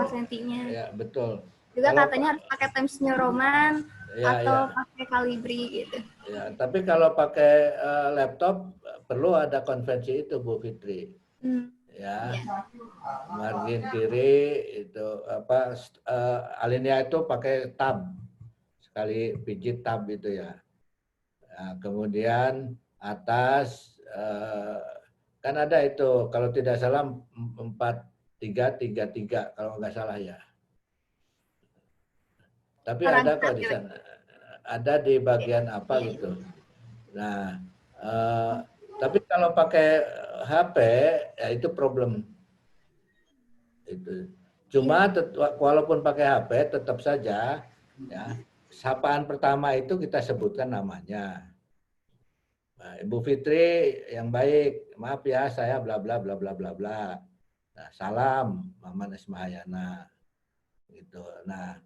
sentinya? Ya, betul. Juga katanya harus pakai Times New Roman atau pakai Calibri gitu. Ya, tapi kalau pakai laptop perlu ada konvensi itu, Bu Fitri. Ya, margin kiri itu alinea itu pakai tab, sekali pijit tab itu ya. Nah, kemudian atas kan ada itu kalau tidak salah 4333 kalau nggak salah ya. Tapi ada kok di sana. Ada di bagian apa gitu. Nah, tapi kalau pakai HP ya itu problem. Itu. Cuma walaupun pakai HP tetap saja ya sapaan pertama itu kita sebutkan namanya. Nah, Ibu Fitri yang baik, maaf ya saya bla bla bla bla bla bla. Nah, salam Maman Ismahayana. Gitu. Nah,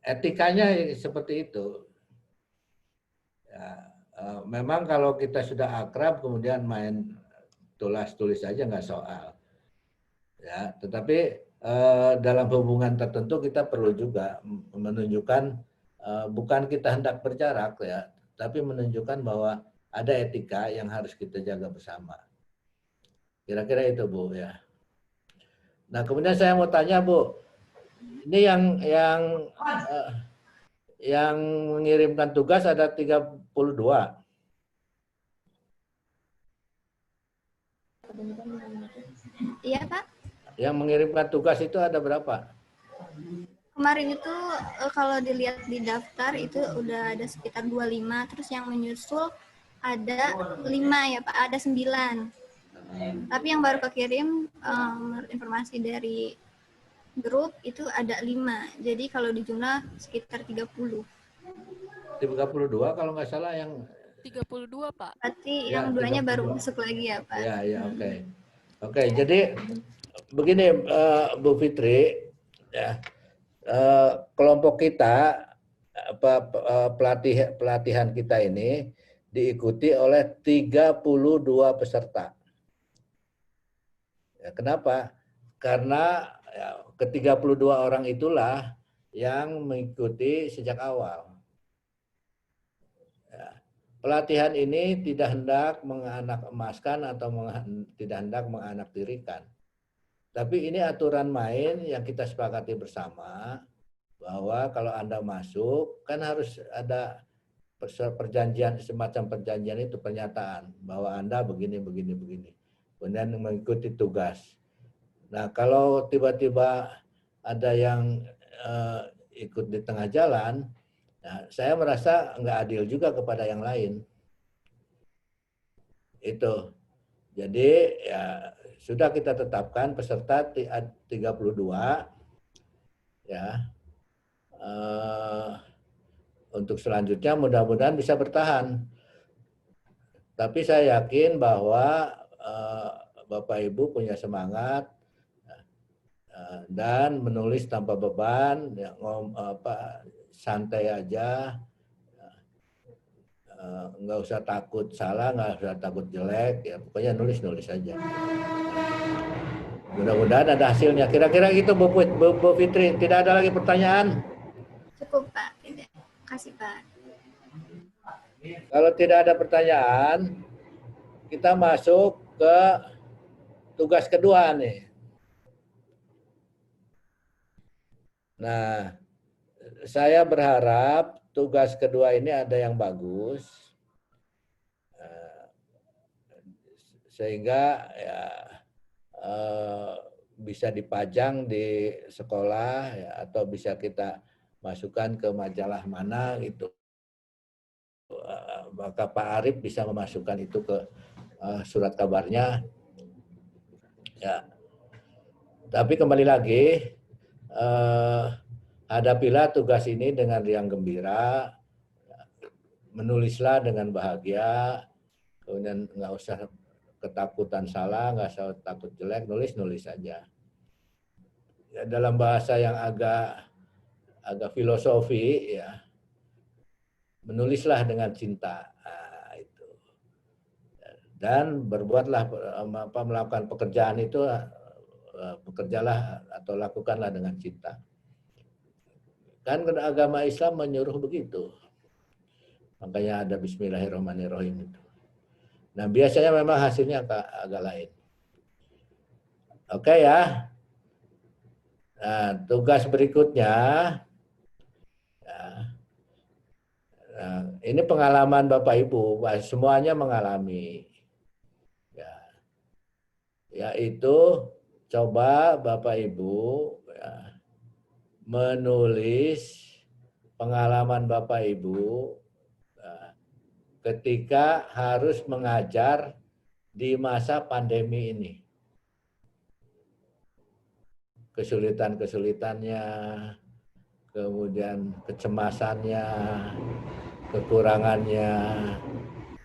etikanya seperti itu. Ya, memang kalau kita sudah akrab kemudian main tulis aja nggak soal. Ya, tetapi dalam hubungan tertentu kita perlu juga menunjukkan bukan kita hendak berjarak ya, tapi menunjukkan bahwa ada etika yang harus kita jaga bersama. Kira-kira itu Bu ya. Nah, kemudian saya mau tanya Bu, ini yang mengirimkan tugas ada 32. Iya Pak. Yang mengirimkan tugas itu ada berapa? Kemarin itu kalau dilihat di daftar itu udah ada sekitar 25, terus yang menyusul ada 5 ya Pak, ada 9. Tapi yang baru kekirim informasi dari grup itu ada 5. Jadi kalau di jumlah sekitar 30. 32 kalau nggak salah yang 32 Pak. Berarti yang duanya baru masuk lagi ya Pak. Ya, oke. Oke, jadi begini Bu Fitri ya. Kelompok kita pelatihan kita ini diikuti oleh 32 peserta. Ya, kenapa? karena ya, ke-32 orang itulah yang mengikuti sejak awal. Ya. Pelatihan ini tidak hendak menganak emaskan atau tidak hendak menganaktirikan. Tapi ini aturan main yang kita sepakati bersama, bahwa kalau Anda masuk, kan harus ada perjanjian, semacam perjanjian itu, pernyataan, bahwa Anda begini. Kemudian mengikuti tugas. Nah, kalau tiba-tiba ada yang ikut di tengah jalan, nah, saya merasa nggak adil juga kepada yang lain. Itu. Jadi ya sudah kita tetapkan peserta 32 ya. Untuk selanjutnya mudah-mudahan bisa bertahan. Tapi saya yakin bahwa Bapak Ibu punya semangat dan menulis tanpa beban, ya, santai aja. Nggak usah takut salah, nggak usah takut jelek, ya pokoknya nulis saja. Mudah-mudahan ada hasilnya. Kira-kira gitu Bu Fitri. Tidak ada lagi pertanyaan? Cukup Pak, tidak. Kasih Pak. Kalau tidak ada pertanyaan, kita masuk ke tugas kedua nih. Nah, saya berharap tugas kedua ini ada yang bagus, sehingga ya bisa dipajang di sekolah ya, atau bisa kita masukkan ke majalah mana gitu. Maka Pak Arief bisa memasukkan itu ke surat kabarnya. Ya. Tapi kembali lagi, hadapilah tugas ini dengan riang gembira, menulislah dengan bahagia, kemudian nggak usah ketakutan salah, nggak usah takut jelek, nulis saja. Ya, dalam bahasa yang agak filosofi, ya, menulislah dengan cinta. Nah, itu. Dan berbuatlah, melakukan pekerjaan itu, bekerjalah atau lakukanlah dengan cinta. Kan agama Islam menyuruh begitu. Makanya ada Bismillahirrahmanirrahim itu. Nah, biasanya memang hasilnya agak lain. Oke ya. Nah, tugas berikutnya, ya, nah, ini pengalaman Bapak Ibu, semuanya mengalami. Ya, yaitu coba Bapak Ibu ya, menulis pengalaman Bapak Ibu ketika harus mengajar di masa pandemi ini. Kesulitan-kesulitannya, kemudian kecemasannya, kekurangannya,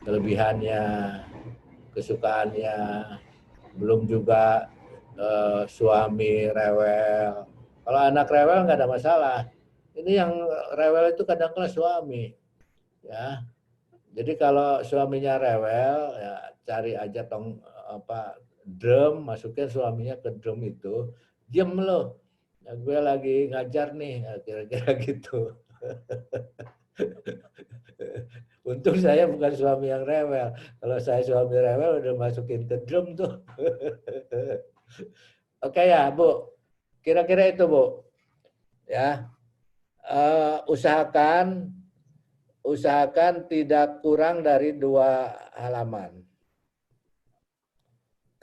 kelebihannya, kesukaannya, belum juga suami rewel. Kalau anak rewel nggak ada masalah. Ini yang rewel itu kadang-kadang suami, ya. Jadi kalau suaminya rewel, ya cari aja drum, masukin suaminya ke drum itu, diem loh, ya, gue lagi ngajar nih, ya, kira-kira gitu. Untung saya bukan suami yang rewel. Kalau saya suami rewel udah masukin ke drum tuh. Oke ya Bu, kira-kira itu Bu. Ya, usahakan tidak kurang dari 2 halaman.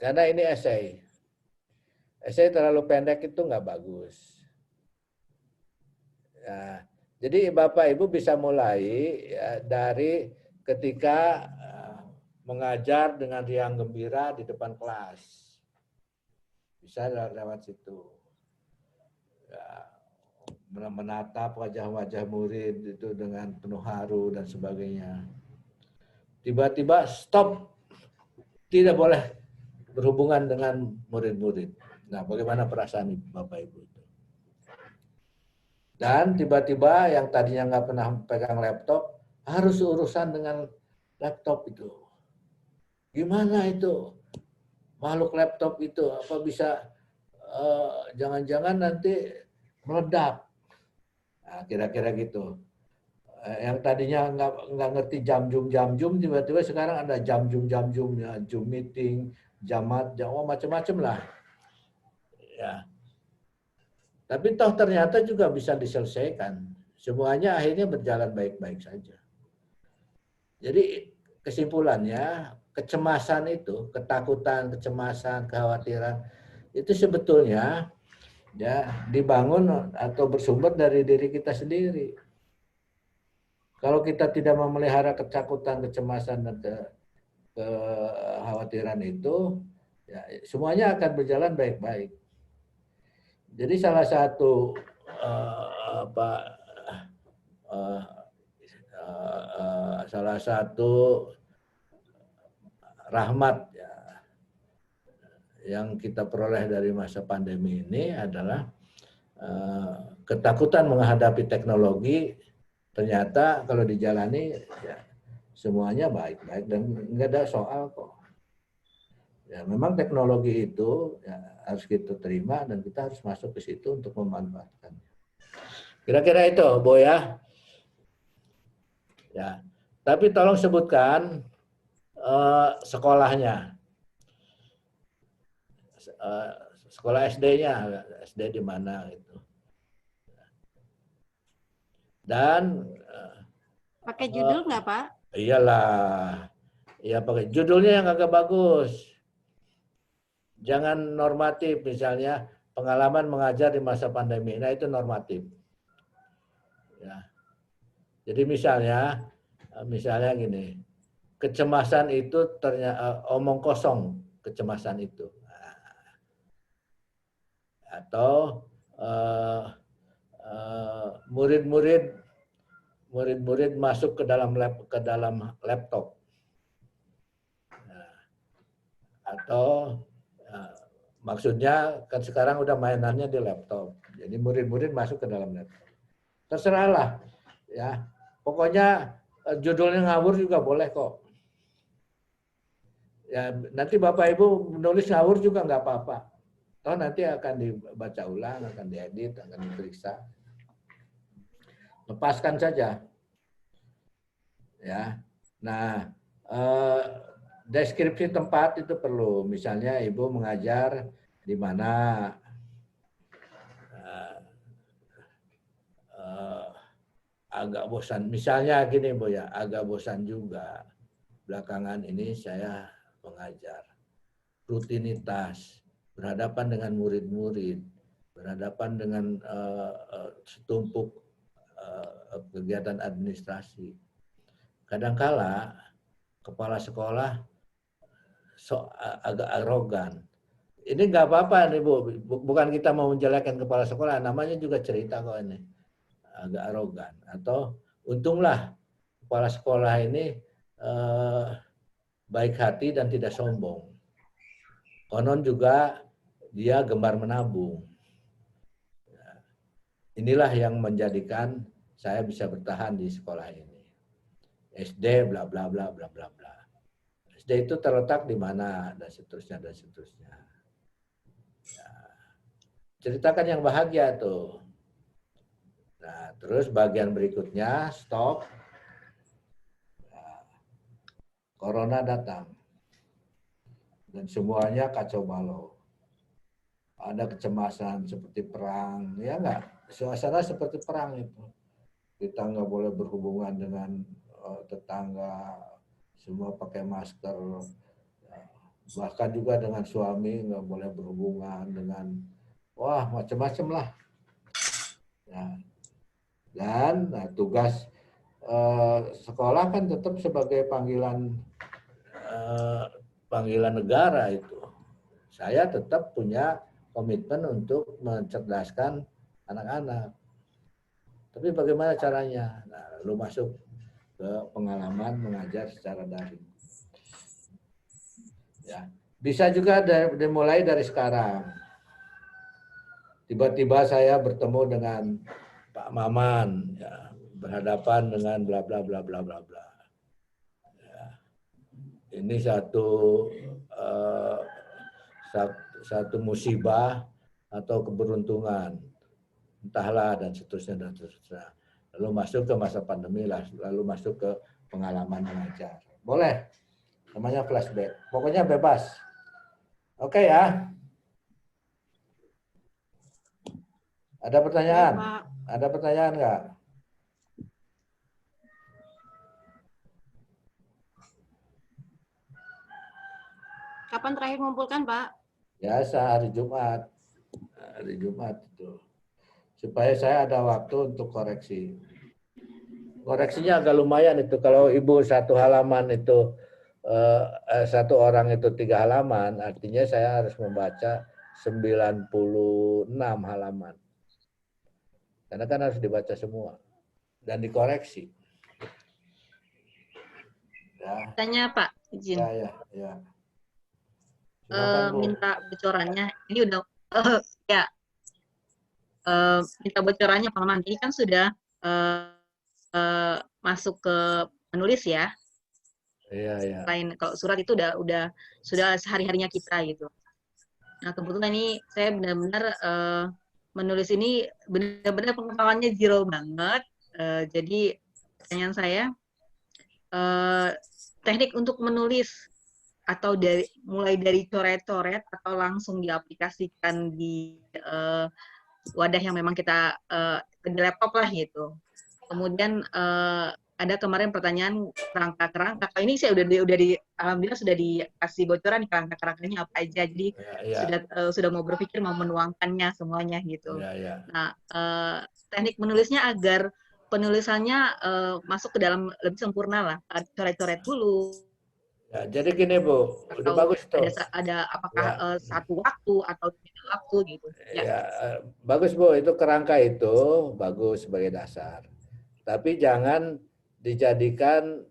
Karena ini esai. Esai terlalu pendek itu nggak bagus. Ya, jadi Bapak Ibu bisa mulai ya, dari ketika mengajar dengan riang gembira di depan kelas. Bisa lewat situ. Ya, menatap wajah-wajah murid itu dengan penuh haru dan sebagainya. Tiba-tiba stop, tidak boleh berhubungan dengan murid-murid. Nah, bagaimana perasaan Bapak Ibu itu? Dan tiba-tiba yang tadinya nggak pernah pegang laptop, harus urusan dengan laptop itu. Gimana itu? Makhluk laptop itu apa bisa jangan-jangan nanti meledak. Nah, kira-kira gitu. Yang tadinya nggak ngerti jam-jum, tiba-tiba sekarang ada jam-jum, ya, Zoom meeting, macam-macam lah. Ya. Tapi toh ternyata juga bisa diselesaikan. Semuanya akhirnya berjalan baik-baik saja. Jadi kesimpulannya, kecemasan itu, ketakutan, kecemasan, kekhawatiran, itu sebetulnya ya dibangun atau bersumber dari diri kita sendiri. Kalau kita tidak memelihara ketakutan, kecemasan, dan kekhawatiran itu, ya, semuanya akan berjalan baik-baik. Jadi salah satu salah satu rahmat ya, yang kita peroleh dari masa pandemi ini adalah ketakutan menghadapi teknologi. Ternyata kalau dijalani ya, semuanya baik-baik dan nggak ada soal kok. Ya, memang teknologi itu ya, harus kita terima dan kita harus masuk ke situ untuk memanfaatkannya. Kira-kira itu, Bo ya. Ya, tapi tolong sebutkan sekolahnya, sekolah SD-nya, SD di mana gitu. Dan pakai judul nggak, Pak? Iyalah, ya pakai judulnya yang agak bagus. Jangan normatif, misalnya pengalaman mengajar di masa pandemi. Nah itu normatif. Ya. Jadi misalnya gini, kecemasan itu ternyata omong kosong, kecemasan itu. Atau murid-murid masuk ke dalam laptop. Atau maksudnya kan sekarang udah mainannya di laptop. Jadi murid-murid masuk ke dalam laptop. Terserahlah ya. Pokoknya judulnya ngawur juga boleh kok. Ya, nanti Bapak Ibu menulis ngawur juga nggak apa-apa. Toh nanti akan dibaca ulang, akan diedit, akan diperiksa. Lepaskan saja. Ya. Nah, deskripsi tempat itu perlu. Misalnya Ibu mengajar di mana, agak bosan. Misalnya gini Bu ya, agak bosan juga. Belakangan ini saya mengajar. Rutinitas, berhadapan dengan murid-murid, berhadapan dengan setumpuk kegiatan administrasi. Kadangkala kepala sekolah agak arogan. Ini nggak apa-apa nih Bu, bukan kita mau menjelekkan kepala sekolah, namanya juga cerita kok ini. Agak arogan. Atau untunglah kepala sekolah ini baik hati dan tidak sombong. Konon juga dia gemar menabung. Inilah yang menjadikan saya bisa bertahan di sekolah ini. SD bla bla bla bla bla bla. SD itu terletak di mana dan seterusnya dan seterusnya. Ya. Ceritakan yang bahagia tuh. Nah, terus bagian berikutnya stop. Nah, Corona datang. Dan semuanya kacau balau. Ada kecemasan seperti perang, ya enggak? Suasana seperti perang itu. Kita nggak boleh berhubungan dengan tetangga, semua pakai masker, bahkan juga dengan suami nggak boleh berhubungan dengan, wah macam-macam lah. Ya. Dan tugas sekolah kan tetap sebagai panggilan negara itu. Saya tetap punya komitmen untuk mencerdaskan anak-anak. Tapi bagaimana caranya? Nah, lalu masuk ke pengalaman mengajar secara daring. Ya, bisa juga dimulai dari sekarang. Tiba-tiba saya bertemu dengan Pak Maman, ya, berhadapan dengan bla bla bla bla bla bla. Ya. Ini satu musibah atau keberuntungan, entahlah, dan seterusnya dan seterusnya. Lalu masuk ke masa pandemi lah, lalu masuk ke pengalaman mengajar. Boleh, namanya flashback. Pokoknya bebas. Oke ya. Ada pertanyaan? Ada pertanyaan nggak? Kapan terakhir mengumpulkan, Pak? Biasa hari Jumat. Hari Jumat itu. Supaya saya ada waktu untuk koreksi. Koreksinya agak lumayan itu. Kalau Ibu satu halaman itu, satu orang itu 3 halaman, artinya saya harus membaca 96 halaman. Karena kan harus dibaca semua. Dan dikoreksi. Ya. Tanya Pak, izin. Ya. Silakan, Bu. Minta bocorannya. Ini udah ya. Minta bocorannya Pak Maman. Ini kan sudah masuk ke menulis ya. Iya. Selain kalau surat itu sudah sehari-harinya kita gitu. Nah, kebetulan ini saya benar-benar menulis ini benar-benar pengetahuannya zero banget. Jadi pertanyaan saya, teknik untuk menulis atau mulai dari coret-coret atau langsung diaplikasikan di wadah yang memang kita di laptop lah gitu. Kemudian ada kemarin pertanyaan kerangka-kerangka. Ini saya alhamdulillah sudah dikasih bocoran kerangka-kerangkanya apa aja. Jadi sudah mau berpikir mau menuangkannya semuanya gitu. Nah, teknik menulisnya agar penulisannya masuk ke dalam lebih sempurna lah. Coret-coret dulu. Ya, jadi gini Bu, udah bagus tuh. Ada apakah satu waktu atau 3 waktu gitu. Ya, bagus Bu, itu kerangka itu bagus sebagai dasar. Tapi jangan dijadikan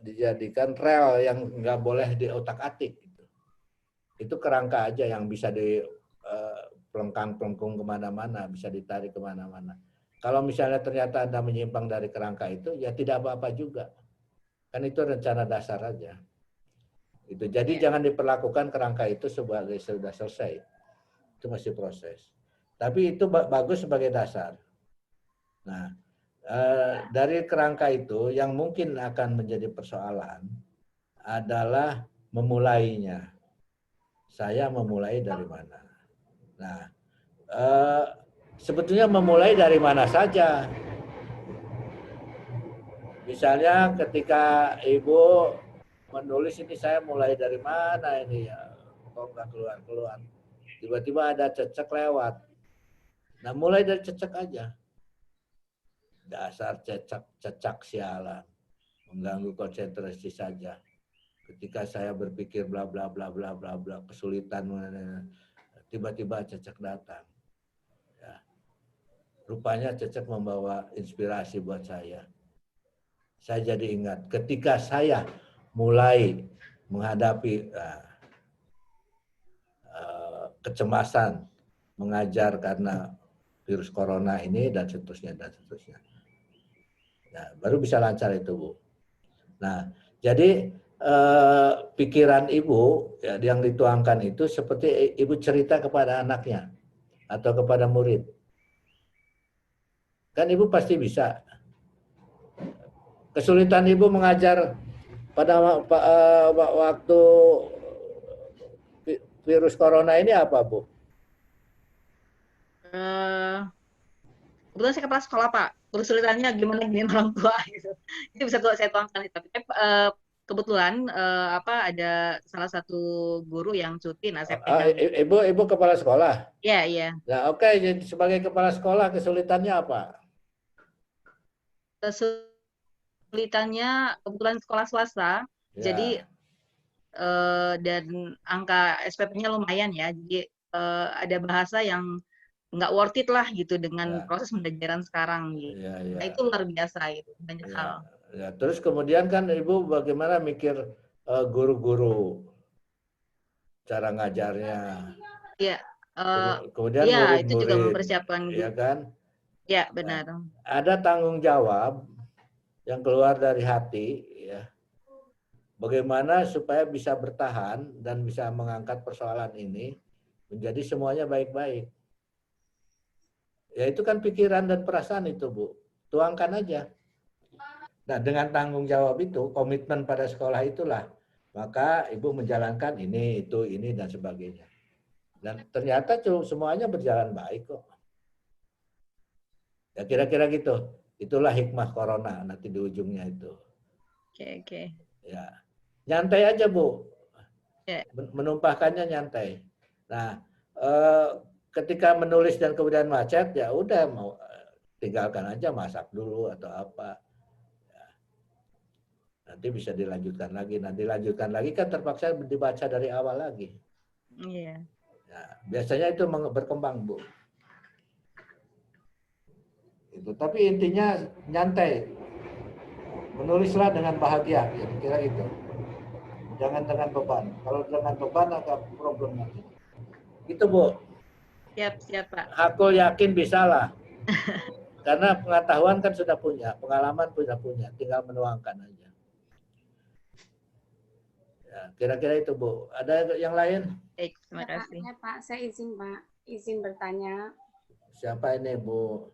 dijadikan rel yang nggak boleh diotak-atik. Gitu. Itu kerangka aja yang bisa di pelengkung kemana-mana, bisa ditarik kemana-mana. Kalau misalnya ternyata Anda menyimpang dari kerangka itu, ya tidak apa-apa juga. Kan itu rencana dasar aja. Itu. Jadi jangan diperlakukan kerangka itu sebagai sudah selesai. Itu masih proses. Tapi itu bagus sebagai dasar. Nah, dari kerangka itu yang mungkin akan menjadi persoalan adalah memulainya. Saya memulai dari mana? Nah, sebetulnya memulai dari mana saja. Misalnya ketika Ibu menulis ini, saya mulai dari mana ini ya? Kok nggak keluar-keluar? Tiba-tiba ada cecek lewat. Nah, mulai dari cecek aja. Dasar cecak sialan. Mengganggu konsentrasi saja. Ketika saya berpikir bla bla bla bla bla bla, kesulitan, tiba-tiba cecek datang. Ya. Rupanya cecek membawa inspirasi buat saya. Saya jadi ingat ketika saya mulai menghadapi kecemasan mengajar karena virus corona ini dan seterusnya dan seterusnya. Nah, baru bisa lancar itu, Bu. Nah, jadi pikiran Ibu ya, yang dituangkan itu seperti Ibu cerita kepada anaknya atau kepada murid. Kan Ibu pasti bisa. Kesulitan Ibu mengajar pada waktu virus corona ini apa, Bu? Kebetulan saya kepala sekolah, Pak. Kesulitannya gimana gini orang tua gitu. Itu bisa saya tuangkan. Tapi kebetulan ada salah satu guru yang cuti. Nah, saya Ibu kepala sekolah? Iya. Nah, oke. Jadi sebagai kepala sekolah kesulitannya apa? Kesulitannya kebetulan sekolah swasta, jadi dan angka SPP-nya lumayan ya, jadi ada bahasa yang nggak worth it lah gitu dengan proses pembelajaran sekarang gitu. Nah, itu luar biasa itu banyak hal. Ya, terus kemudian kan Ibu bagaimana mikir guru-guru cara ngajarnya? Iya. Kemudian murid-murid, itu juga mempersiapkan. Ya kan? Ya, benar. Ada tanggung jawab yang keluar dari hati, ya. Bagaimana supaya bisa bertahan dan bisa mengangkat persoalan ini menjadi semuanya baik-baik. Ya itu kan pikiran dan perasaan itu, Bu. Tuangkan aja. Nah, dengan tanggung jawab itu, komitmen pada sekolah itulah, maka Ibu menjalankan ini, itu, ini, dan sebagainya. Dan ternyata semuanya berjalan baik kok. Ya kira-kira gitu. Itulah hikmah corona nanti di ujungnya itu. Oke. Ya, nyantai aja Bu. Ya. Menumpahkannya nyantai. Nah, ketika menulis dan kemudian macet, ya udah mau tinggalkan aja, masak dulu atau apa. Ya. Nanti bisa dilanjutkan lagi. Nanti dilanjutkan lagi kan terpaksa dibaca dari awal lagi. Iya. Ya, biasanya itu berkembang, Bu. Itu. Tapi intinya nyantai. Menulislah dengan bahagia, kira-kira gitu. Jangan dengan beban. Kalau dengan beban agak problem nanti. Gitu, Bu. Siap, Pak. Aku yakin bisa lah. Karena pengetahuan kan sudah punya, pengalaman sudah punya, tinggal menuangkan aja. Ya, kira-kira itu, Bu. Ada yang lain? Baik, terima kasih. Ya, Pak, saya izin, Pak. Izin bertanya. Siapa ini, Bu?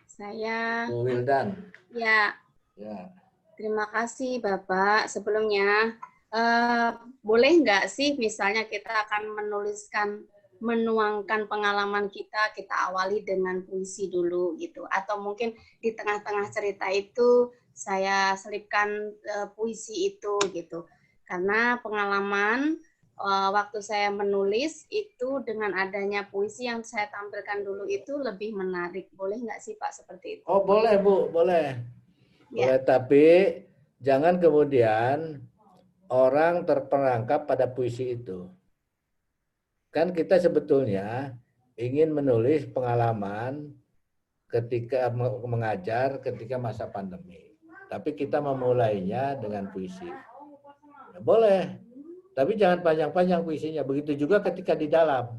Saya. Bu Wildan. Ya. Ya. Terima kasih, Bapak. Sebelumnya, boleh nggak sih misalnya kita akan menuangkan pengalaman kita awali dengan puisi dulu gitu. Atau mungkin di tengah-tengah cerita itu saya selipkan puisi itu gitu. Karena pengalaman waktu saya menulis itu dengan adanya puisi yang saya tampilkan dulu itu lebih menarik. Boleh nggak sih Pak seperti itu? Oh boleh Bu, boleh. Boleh, tapi jangan kemudian orang terperangkap pada puisi itu. Kan kita sebetulnya ingin menulis pengalaman ketika mengajar ketika masa pandemi. Tapi kita memulainya dengan puisi. Ya, boleh. Tapi jangan panjang-panjang puisinya. Begitu juga ketika di dalam.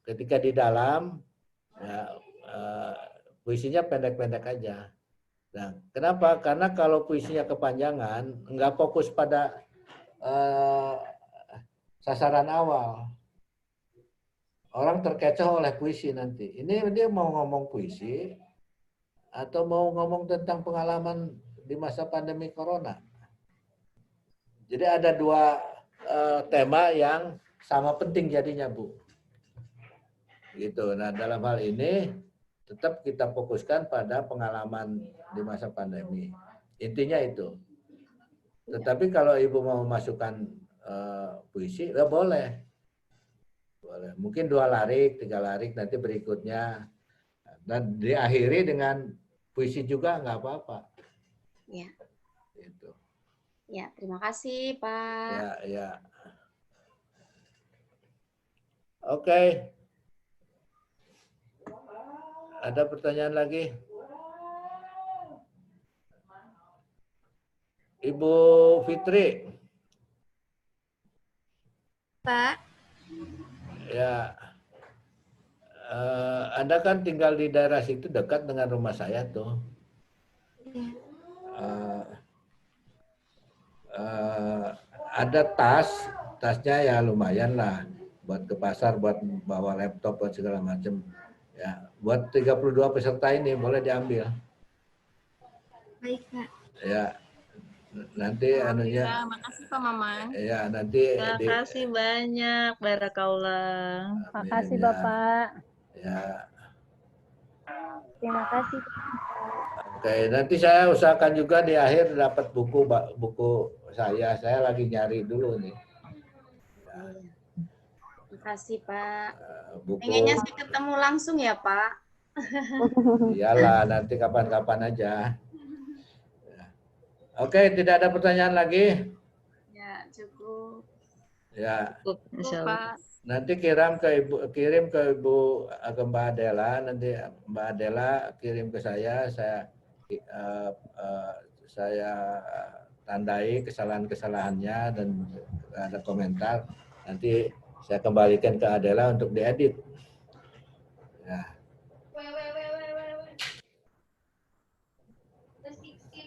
Ketika di dalam, ya, puisinya pendek-pendek aja. Nah, kenapa? Karena kalau puisinya kepanjangan, nggak fokus pada sasaran awal. Orang terkecoh oleh puisi nanti. Ini dia mau ngomong puisi atau mau ngomong tentang pengalaman di masa pandemi corona. Jadi ada dua tema yang sama penting jadinya, Bu. Gitu. Nah, dalam hal ini tetap kita fokuskan pada pengalaman di masa pandemi. Intinya itu. Tetapi kalau Ibu mau masukkan puisi, ya boleh. Boleh. Mungkin 2 larik, 3 larik nanti berikutnya. Dan diakhiri dengan puisi juga nggak apa-apa. Ya. Gitu. Ya, terima kasih Pak. Ya. Oke. Ada pertanyaan lagi? Ibu Fitri. Pak. Ya. Anda kan tinggal di daerah situ dekat dengan rumah saya tuh. Ada tasnya ya lumayan lah buat ke pasar, buat bawa laptop, buat segala macam. Ya, buat 32 peserta ini boleh diambil. Baik, Pak. Ya. Nanti anunya. Makasih Pak Maman. Ya, nanti. Terima kasih banyak, Barakallah. Terima kasih Bapak. Ya. Terima kasih. Oke, nanti saya usahakan juga di akhir dapat buku saya. Saya lagi nyari dulu nih. Ya. Terima kasih Pak. Buku. Pengennya sih ketemu langsung ya Pak. Iyalah, nanti kapan-kapan aja. Oke, tidak ada pertanyaan lagi? Ya, cukup. Ya. Pak. Nanti kirim ke Mbak Adela, nanti Mbak Adela kirim ke saya tandai kesalahan-kesalahannya dan ada komentar. Nanti saya kembalikan ke Adela untuk diedit. Ya.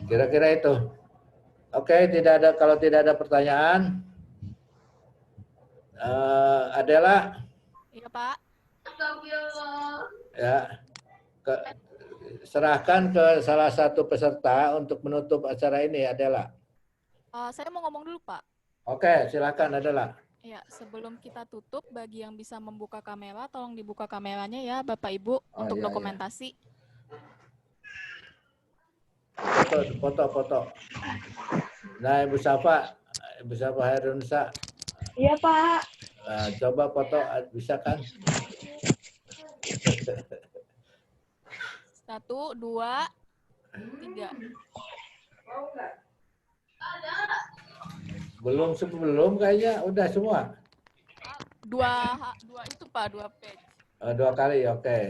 Kira-kira itu. Oke, kalau tidak ada pertanyaan, Adela, Iya, Pak. ya, serahkan ke salah satu peserta untuk menutup acara ini, Adela. Saya mau ngomong dulu, Pak. Oke, silakan Adela. Ya, sebelum kita tutup, bagi yang bisa membuka kamera, tolong dibuka kameranya ya, Bapak Ibu, untuk iya, dokumentasi. Foto. Nah, Ibu Safa Hairunisa. Iya, Pak. Nah, coba foto, bisa kan? 1, 2, 3. Belum kayaknya, udah semua. 2 itu, Pak, 2 page. 2 kali, oke.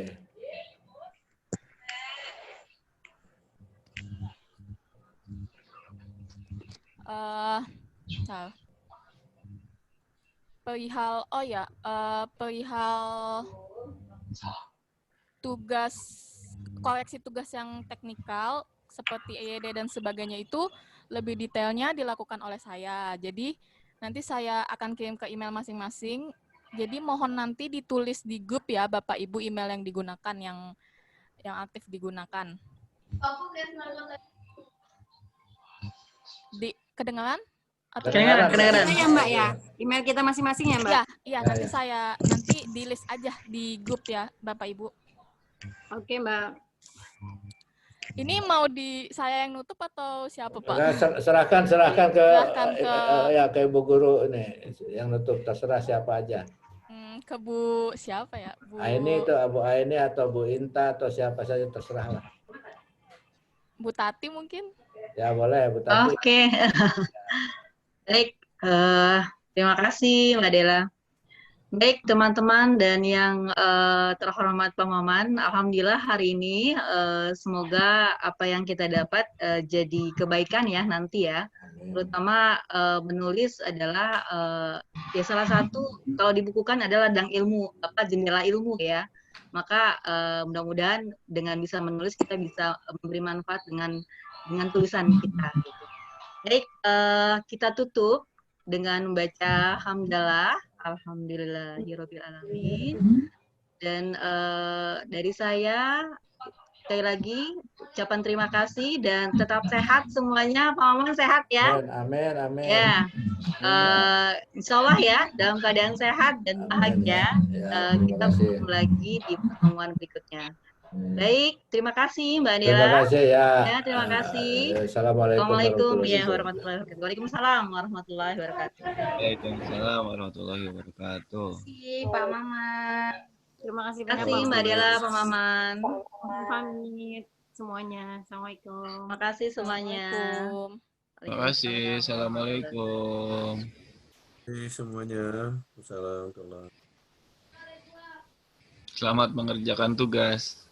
Perihal tugas, koreksi tugas yang teknikal seperti EYD dan sebagainya itu lebih detailnya dilakukan oleh saya. Jadi nanti saya akan kirim ke email masing-masing. Jadi mohon nanti ditulis di grup ya Bapak Ibu email yang digunakan, yang aktif digunakan. Kedengaran? Kedengaran. Ya Mbak ya, email kita masing-masing ya Mbak. Iya, nanti di list aja di grup ya Bapak Ibu. Oke Mbak. Ini mau saya yang nutup atau siapa Pak? Nah, serahkan ke Ibu Guru ini yang nutup, terserah siapa aja. Ke Bu siapa ya? Bu Aini itu Bu Aini atau Bu Inta atau siapa saja terserah lah. Bu Tati mungkin? Ya boleh Bu Tati. Oke. Baik, terima kasih Mbak Dela. Baik teman-teman dan yang terhormat Pak Maman, alhamdulillah hari ini semoga apa yang kita dapat jadi kebaikan ya nanti ya. Terutama menulis adalah ya salah satu kalau dibukukan adalah ladang ilmu, jendela ilmu ya. Maka mudah-mudahan dengan bisa menulis kita bisa memberi manfaat dengan tulisan kita. Baik, kita tutup dengan membaca hamdalah. Alhamdulillahirabbil alamin. Dan dari saya sekali lagi ucapan terima kasih dan tetap sehat semuanya. Pak Maman sehat ya. Amin. Ya, insya Allah ya dalam keadaan sehat dan bahagia. Kita bertemu lagi di pertemuan berikutnya. Baik, terima kasih Mbak Dela. Terima kasih ya. Terima kasih. Assalamualaikum warahmatullahi wabarakatuh. Waalaikumsalam warahmatullahi wabarakatuh. Waalaikumsalam warahmatullahi wabarakatuh. Terima kasih Pak Maman. Terima kasih banyak Mbak Dela, Pak Maman. Pamit semuanya. Assalamualaikum. Terima kasih semuanya. Terima kasih. Assalamualaikum. Semuanya. Assalamualaikum. Selamat mengerjakan tugas.